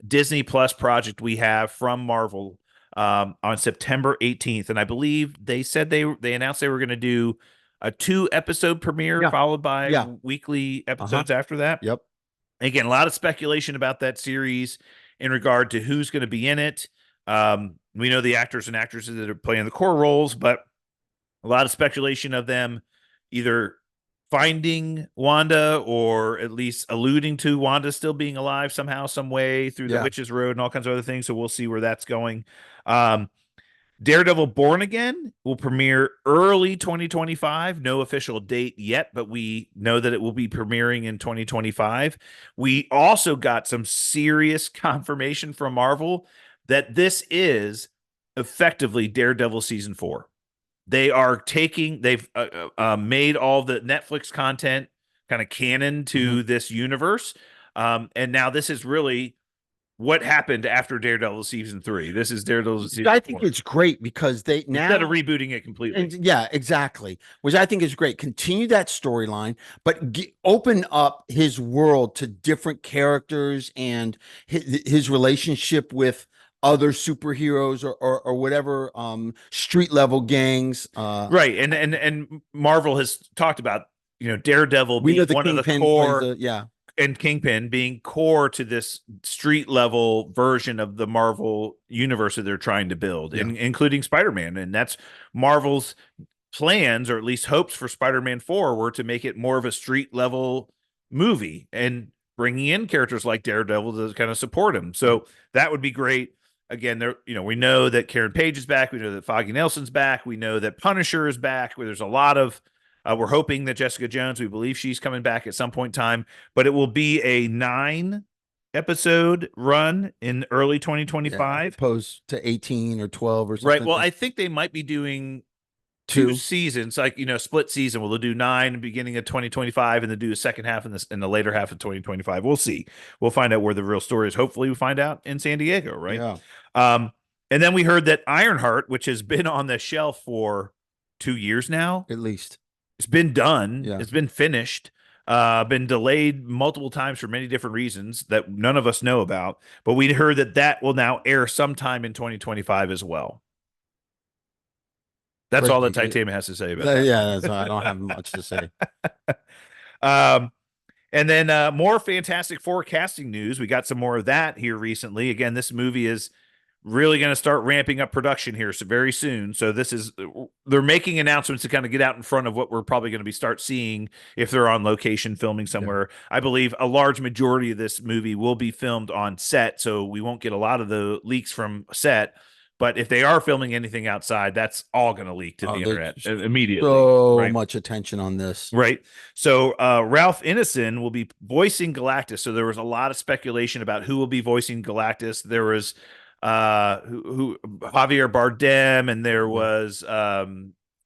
Disney Plus project we have from Marvel on September 18th. And I believe they said they announced they were going to do a 2-episode premiere followed by weekly episodes after that. Yep. Again, a lot of speculation about that series in regard to who's going to be in it. We know the actors and actresses that are playing the core roles, but a lot of speculation of them either finding Wanda or at least alluding to Wanda still being alive somehow, some way through the Witch's Road and all kinds of other things. So we'll see where that's going. Daredevil Born Again will premiere early 2025. No official date yet, but we know that it will be premiering in 2025. We also got some serious confirmation from Marvel that this is effectively Daredevil season 4. They've made all the Netflix content kind of canon to this universe. And now this is really what happened after Daredevil season 3. This is Daredevil season I think 4. it's great because they now, instead of rebooting it completely. and yeah, exactly. Which I think is great. Continue that storyline, but open up his world to different characters and his relationship with other superheroes or whatever street level gangs. Right. And Marvel has talked about, Daredevil We being know the one of the Kingpin plays core, yeah. and Kingpin being core to this street level version of the Marvel universe that they're trying to build, Yeah. including Spider-Man. And that's Marvel's plans, or at least hopes, for Spider-Man 4 were to make it more of a street level movie and bringing in characters like Daredevil to kind of support him. So that would be great. Again, we know that Karen Page is back. We know that Foggy Nelson's back. We know that Punisher is back. There's a lot of we're hoping that Jessica Jones, we believe she's coming back at some point in time, but it will be a 9-episode run in early 2025. Opposed to 18 or 12 or something. Right. Well, I think they might be doing two seasons, like, split season. Will they do 9 beginning of 2025 and then do a second half in the later half of 2025? We'll see. We'll find out where the real story is. Hopefully we find out in San Diego, right? Yeah. And then we heard that Ironheart, which has been on the shelf for 2 years now, at least. It's been done. Yeah. It's been finished. Been delayed multiple times for many different reasons that none of us know about. But we heard that will now air sometime in 2025 as well. That's all that Titanium has to say about that. Yeah, I don't have much to say. And then more Fantastic Four casting news. We got some more of that here recently. Again, this movie is really going to start ramping up production here very soon. So they're making announcements to kind of get out in front of what we're probably going to start seeing if they're on location filming somewhere. Yeah. I believe a large majority of this movie will be filmed on set, so we won't get a lot of the leaks from set. But if they are filming anything outside, that's all going to leak to the internet immediately. So much attention on this. Right. So Ralph Ineson will be voicing Galactus. So there was a lot of speculation about who will be voicing Galactus. There was who Javier Bardem, and there was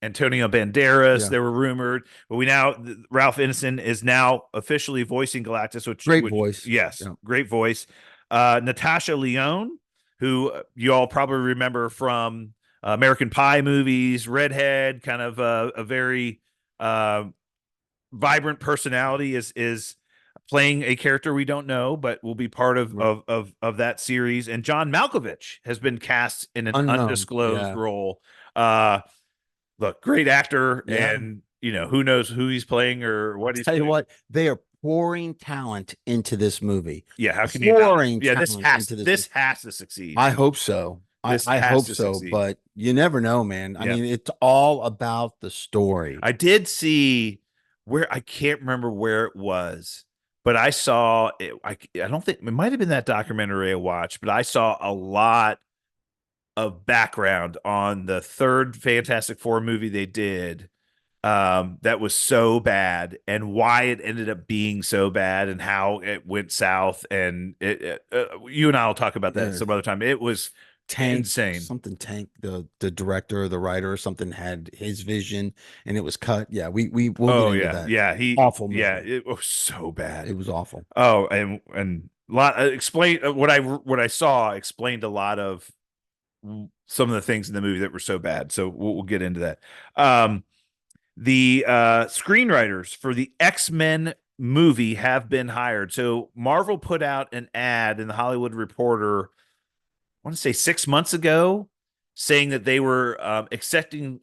Antonio Banderas. Yeah. They were rumored, but Ralph Ineson is now officially voicing Galactus, which great voice. Yes, yeah. Great voice. Natasha Lyonne, who you all probably remember from American Pie movies, redhead, kind of a very vibrant personality, is playing a character we don't know, but will be part of that series. And John Malkovich has been cast in an undisclosed role. Look, great actor, and who knows who he's playing or what he's. Tell you what, they are pouring talent into this movie. Yeah, how can pouring you? Yeah, this has to succeed. I hope so. I hope so, succeed. But you never know, man. I mean, it's all about the story. I did see where I can't remember where it was. But I saw it. I don't think it might have been that documentary I watched, but I saw a lot of background on the third Fantastic Four movie they did that was so bad, and why it ended up being so bad, and how it went south. And you and I will talk about that some other time. It was insane. The director or the writer or something had his vision and it was cut. Yeah, we'll get into that. Yeah, awful movie. Yeah, it was so bad. It was awful. Oh, and explain what I saw explained a lot of some of the things in the movie that were so bad. So we'll get into that. The screenwriters for the X-Men movie have been hired. So Marvel put out an ad in the Hollywood Reporter, I want to say 6 months ago, saying that they were accepting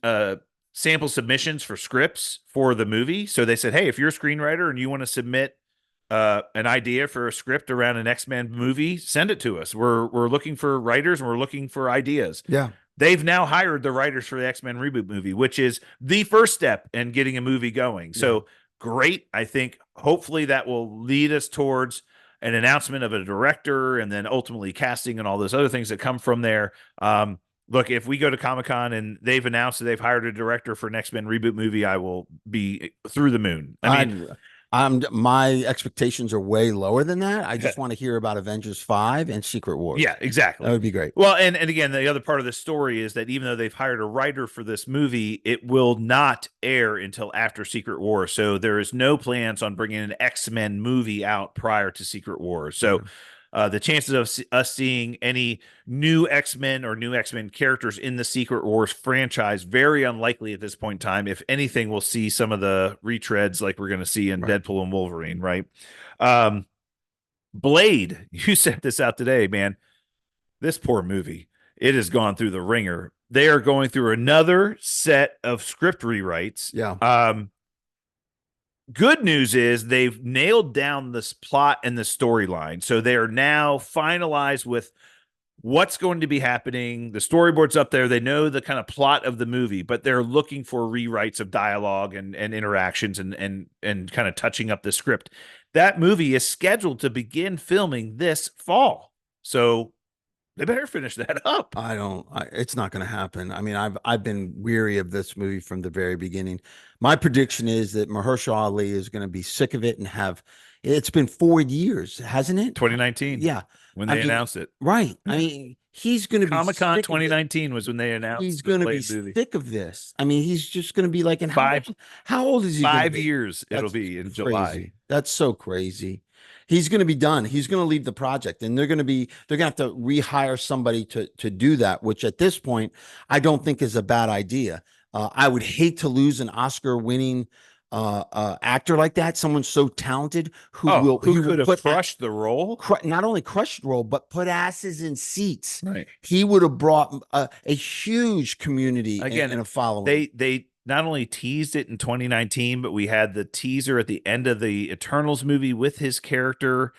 sample submissions for scripts for the movie. So they said, hey, if you're a screenwriter and you want to submit an idea for a script around an X-Men movie, send it to us. We're looking for writers and we're looking for ideas. Yeah. They've now hired the writers for the X-Men reboot movie, which is the first step in getting a movie going. So great. I think hopefully that will lead us towards an announcement of a director and then ultimately casting and all those other things that come from there. Look, if we go to Comic-Con and they've announced that they've hired a director for an X-Men reboot movie, I will be through the moon. I mean, my expectations are way lower than that. I just want to hear about Avengers 5 and Secret Wars. Yeah, exactly. That would be great. Well, and again, the other part of the story is that even though they've hired a writer for this movie, it will not air until after Secret Wars. So there is no plans on bringing an X-Men movie out prior to Secret Wars. So The chances of us seeing any new X-Men or new X-Men characters in the Secret Wars franchise, very unlikely at this point in time. If anything, we'll see some of the retreads like we're going to see in Deadpool and Wolverine, right? Blade, you sent this out today, man. This poor movie, it has gone through the ringer. They are going through another set of script rewrites. Yeah. Good news is they've nailed down this plot and the storyline. So they are now finalized with what's going to be happening. The storyboard's up there. They know the kind of plot of the movie, but they're looking for rewrites of dialogue and interactions and kind of touching up the script. That movie is scheduled to begin filming this fall. So they better finish that up. It's not going to happen. I mean, I've been weary of this movie from the very beginning. My prediction is that Mahershala Ali is going to be sick of it and it's been 4 years, hasn't it? 2019. Yeah. When they announced it. Right. I mean, he's going to be Comic-Con 2019 was when they announced he's going to be sick of this. I mean, he's just going to be like, how old is he? 5 years it'll be in July. That's so crazy. He's going to be done. He's going to leave the project, and they're going to have to rehire somebody to do that, which at this point, I don't think is a bad idea. I would hate to lose an Oscar-winning actor like that, someone so talented who could have crushed the role, not only crushed the role, but put asses in seats. Right. He would have brought a huge community and a following. They not only teased it in 2019, but we had the teaser at the end of the Eternals movie with his character.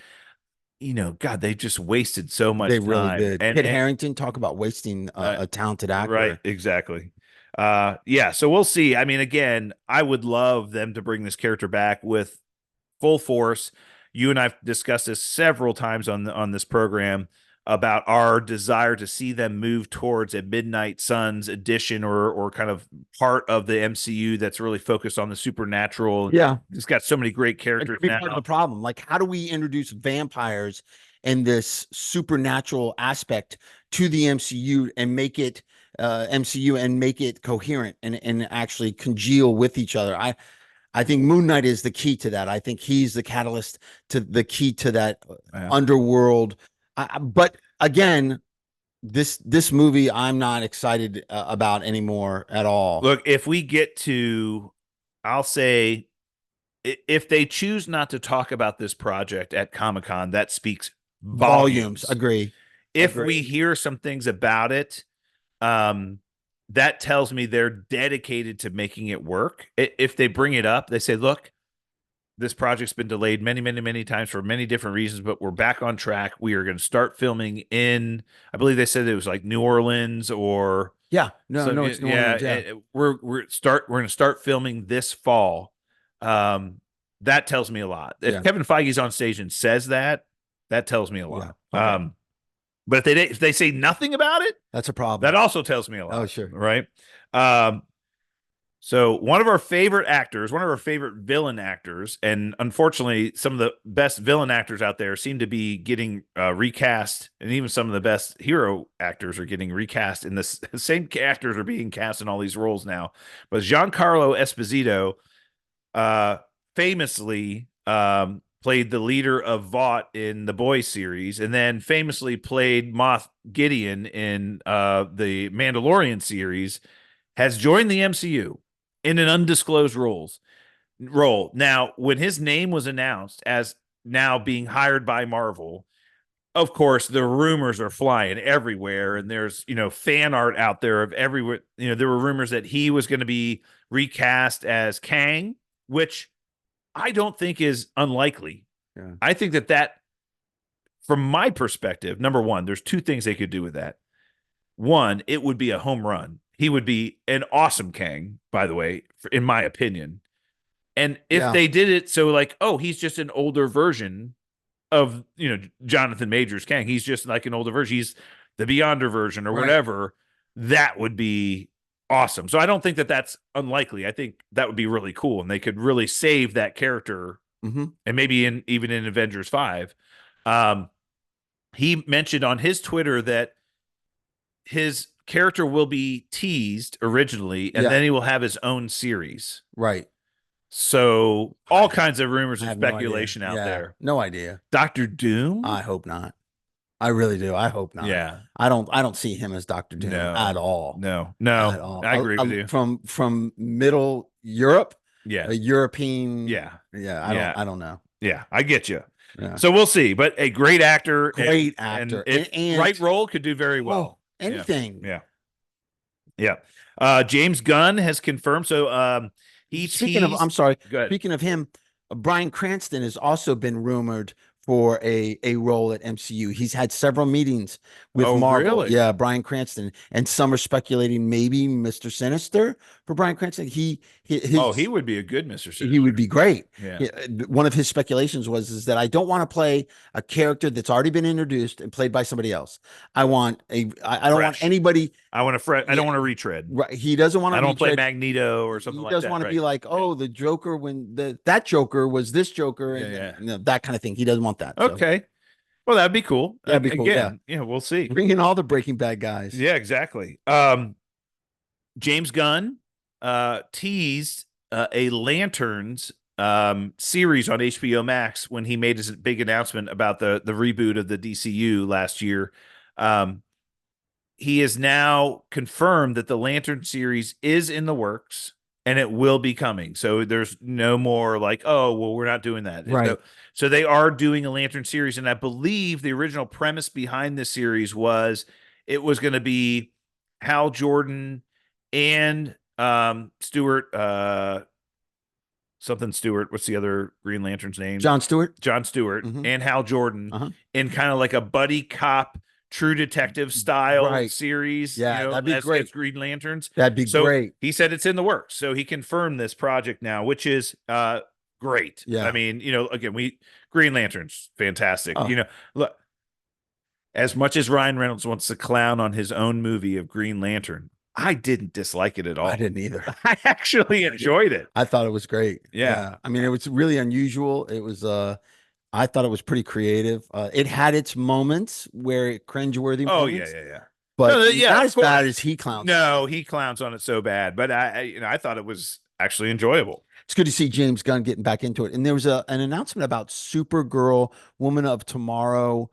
You know, God, they just wasted so much time. They really did. Kit Harington, talk about wasting a talented actor. Right, exactly. Yeah, so we'll see. I mean, again, I would love them to bring this character back with full force. You and I've discussed this several times on this program about our desire to see them move towards a Midnight Suns edition or kind of part of the MCU that's really focused on the supernatural. Yeah. It's got so many great characters now. Part of the problem. Like, how do we introduce vampires and this supernatural aspect to the MCU and make it coherent and actually congeal with each other? I think Moon Knight is the key to that. I think he's the catalyst to the key to that underworld. But again, this movie I'm not excited about anymore at all. Look, if we get to, I'll say, if they choose not to talk about this project at Comic-Con, that speaks volumes. Agree. If we hear some things about it, that tells me they're dedicated to making it work. If they bring it up, they say, look, this project's been delayed many, many, many times for many different reasons, but we're back on track. We are going to start filming in, I believe they said it was like New Orleans or it's New Orleans. Yeah. We're going to start filming this fall. That tells me a lot. If Kevin Feige's on stage and says that tells me a lot. Yeah. Okay. But if they say nothing about it, that's a problem. That also tells me a lot. Oh, sure. Right. So one of our favorite actors, one of our favorite villain actors, and unfortunately, some of the best villain actors out there seem to be getting recast, and even some of the best hero actors are getting recast. And the same actors are being cast in all these roles now. But Giancarlo Esposito famously played the leader of Vought in the Boys series, and then famously played Moff Gideon in the Mandalorian series, has joined the MCU in an undisclosed role. Now, when his name was announced as now being hired by Marvel, of course, the rumors are flying everywhere, and there's, fan art out there of everywhere. There were rumors that he was going to be recast as Kang, which I don't think is unlikely. Yeah. I think that from my perspective, number one, there's two things they could do with that. One, it would be a home run. He would be an awesome Kang, by the way, in my opinion. And if they did it so like, oh, he's just an older version of, Jonathan Majors Kang. He's just like an older version. He's the Beyonder version or whatever. That would be awesome. So I don't think that that's unlikely. I think that would be really cool. And they could really save that character. Mm-hmm. And maybe even in Avengers 5. He mentioned on his Twitter that his character will be teased originally, and then he will have his own series. Right. So all kinds of rumors and speculation out there. No idea. Dr. Doom? I hope not. I really do. I hope not. Yeah. I don't see him as Doctor Doom at all. No. At all. I agree with you. From Middle Europe, Yeah. a European. Yeah. Yeah. Yeah. I don't know. Yeah. I get you. Yeah. So we'll see. But a great actor, Great and actor, if and right role could do very well. anything. Yeah. James Gunn has confirmed. So he Speaking of, teased. I'm sorry. Go ahead. Speaking of him, Bryan Cranston has also been rumored for a role at MCU. He's had several meetings with Marvel. Really? Yeah, Bryan Cranston, and some are speculating maybe Mr. Sinister for Bryan Cranston. He would be a good Mr. Sinister. He would be great. Yeah. One of his speculations was that I don't want to play a character that's already been introduced and played by somebody else. I don't want anybody. I want to I don't want to retread. Right. He doesn't want to. I don't play Magneto or something like that. He doesn't want to be like, oh, the Joker when that Joker was this Joker, and that kind of thing. He doesn't want that. Okay. Well, that'd be cool. That'd be cool. Again, we'll see. Bring in all the Breaking Bad guys. Yeah, exactly. James Gunn teased a Lanterns series on HBO Max when he made his big announcement about the reboot of the DCU last year. He has now confirmed that the Lantern series is in the works and it will be coming. So there's no more like, oh, well, we're not doing that. Right. So they are doing a Lantern series. And I believe the original premise behind this series was it was going to be Hal Jordan and Stewart, something Stewart. What's the other Green Lantern's name? John Stewart. And Hal Jordan in kind of like a buddy cop, True Detective style series. Yeah, that'd be great. Green Lanterns. That'd be great. He said it's in the works. So he confirmed this project now, which is great. Yeah. I mean, again, Green Lanterns, fantastic. Look, as much as Ryan Reynolds wants to clown on his own movie of Green Lantern, I didn't dislike it at all. I didn't either. I actually enjoyed it. I thought it was great. Yeah. I mean, it was really unusual. It was I thought it was pretty creative. It had its moments where cringeworthy moments. Yeah. But not as bad as he clowns. No, he clowns on it so bad. But I thought it was actually enjoyable. It's good to see James Gunn getting back into it. And there was an announcement about Supergirl, Woman of Tomorrow,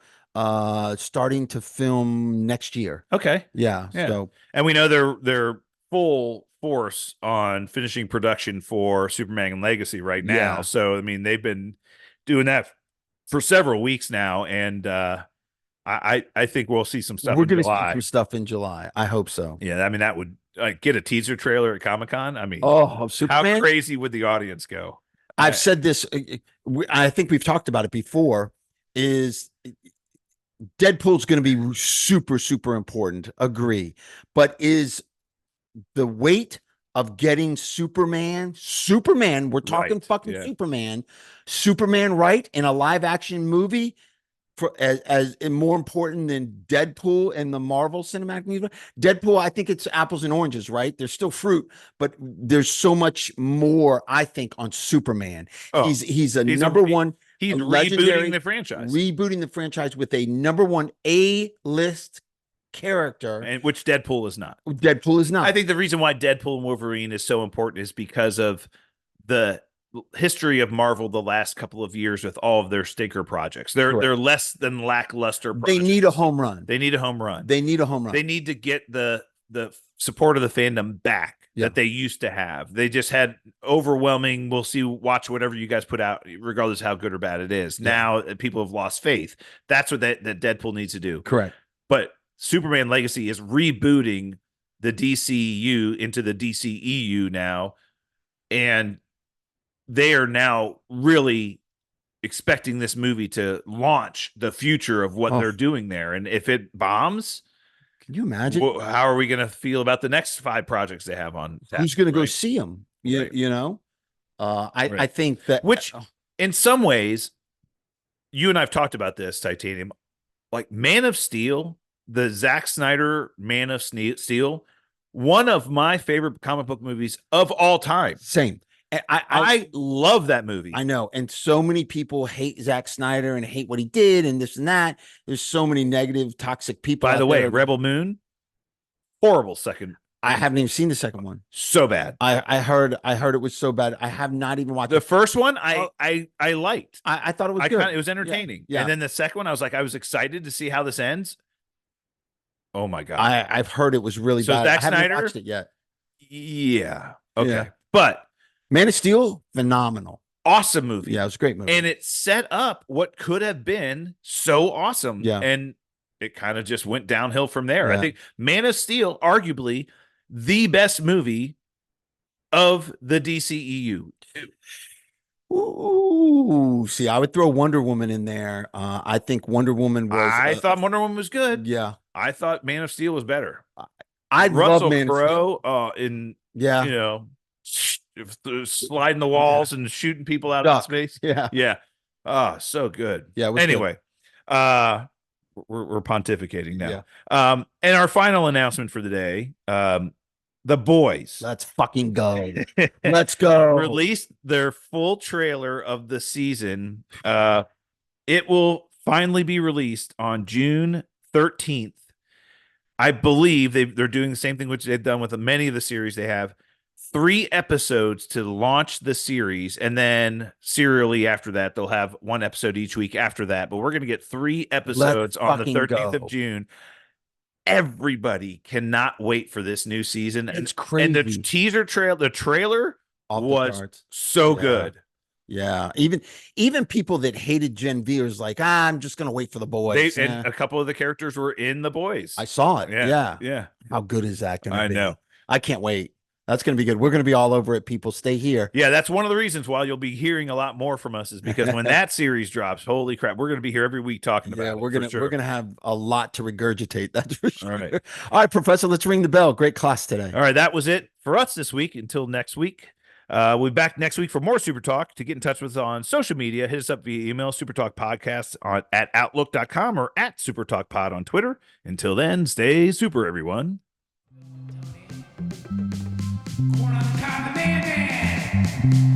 starting to film next year. Okay. Yeah. So, and we know they're full force on finishing production for Superman Legacy right now. Yeah. So I mean, they've been doing that for several weeks now, and I think we'll see some stuff. We're going to see some stuff in July. I hope so. Yeah, I mean that would get a teaser trailer at Comic-Con. I mean, Superman? How crazy would the audience go? I've said this. I think we've talked about it before. Is Deadpool's going to be super, super important. Agree, but is the weight of getting Superman, we're talking Superman right in a live action movie as more important than Deadpool and the Marvel Cinematic Universe. Deadpool, I think it's apples and oranges, right? There's still fruit, but there's so much more, I think, on Superman. He's number one. He's rebooting the franchise with a number one A-list character, and which Deadpool is not. I think the reason why Deadpool and Wolverine is so important is because of the history of Marvel the last couple of years with all of their stinker projects. They're less than lackluster projects. They need a home run. They need to get the support of the fandom back that they used to have. They just had overwhelming, watch whatever you guys put out, regardless of how good or bad it is. Now people have lost faith. That's what that Deadpool needs to do. Correct. But Superman Legacy is rebooting the DCU into the DCEU now, and they are now really expecting this movie to launch the future of what they're doing there. And if it bombs, can you imagine? How are we going to feel about the next 5 projects they have on? Who's going to go see them? I think that, which in some ways, you and I've talked about this, Titanium, like Man of Steel, the Zack Snyder Man of Steel, one of my favorite comic book movies of all time. Same. I love that movie. I know. And so many people hate Zack Snyder and hate what he did and this and that. There's so many negative, toxic people. By the way, Rebel Moon, horrible second. I haven't even seen the second one. So bad. I heard it was so bad. I have not even watched the it. first one. I liked. I thought it was good. It was entertaining. Yeah. And then the second one, I was excited to see how this ends. Oh my God. I've heard it was really bad. Zack I haven't Snyder, watched it yet. Yeah. Okay. Yeah. But Man of Steel, phenomenal. Awesome movie. Yeah, it was a great movie. And it set up what could have been so awesome. Yeah. And it kind of just went downhill from there. Yeah. I think Man of Steel, arguably the best movie of the DCEU. Ooh, see, I would throw Wonder Woman in there. I think Wonder Woman was. I thought Wonder Woman was good. Yeah. I thought Man of Steel was better. I Russell love Man Crowe, of Steel. in Yeah. you know, sliding the walls and shooting people out of space. Yeah. Yeah. Oh, so good. Yeah. Anyway, we're pontificating now. Yeah. And our final announcement for the day, The Boys. Let's fucking go. Let's go. Released their full trailer of the season. It will finally be released on June 13th. I believe they're doing the same thing which they've done with many of the series. They have 3 episodes to launch the series, and then serially after that, they'll have 1 episode each week after that. But we're going to get 3 episodes on the 13th of June. Everybody cannot wait for this new season. It's crazy. And the teaser trailer was so good. Yeah. Even people that hated Gen V was like, I'm just going to wait for The Boys. And a couple of the characters were in The Boys. I saw it. Yeah. Yeah. How good is that going to be? I know. I can't wait. That's going to be good. We're going to be all over it. People stay here. Yeah. That's one of the reasons why you'll be hearing a lot more from us, is because when that series drops, holy crap, we're going to be here every week talking about it. We're going to have a lot to regurgitate. That's for sure. All right. All right, Professor, let's ring the bell. Great class today. All right. That was it for us this week. Until next week. We'll be back next week for more Super Talk. To get in touch with us on social media, hit us up via email, supertalkpodcast at outlook.com or at supertalkpod on Twitter. Until then, stay super, everyone. Corner on the top, the man.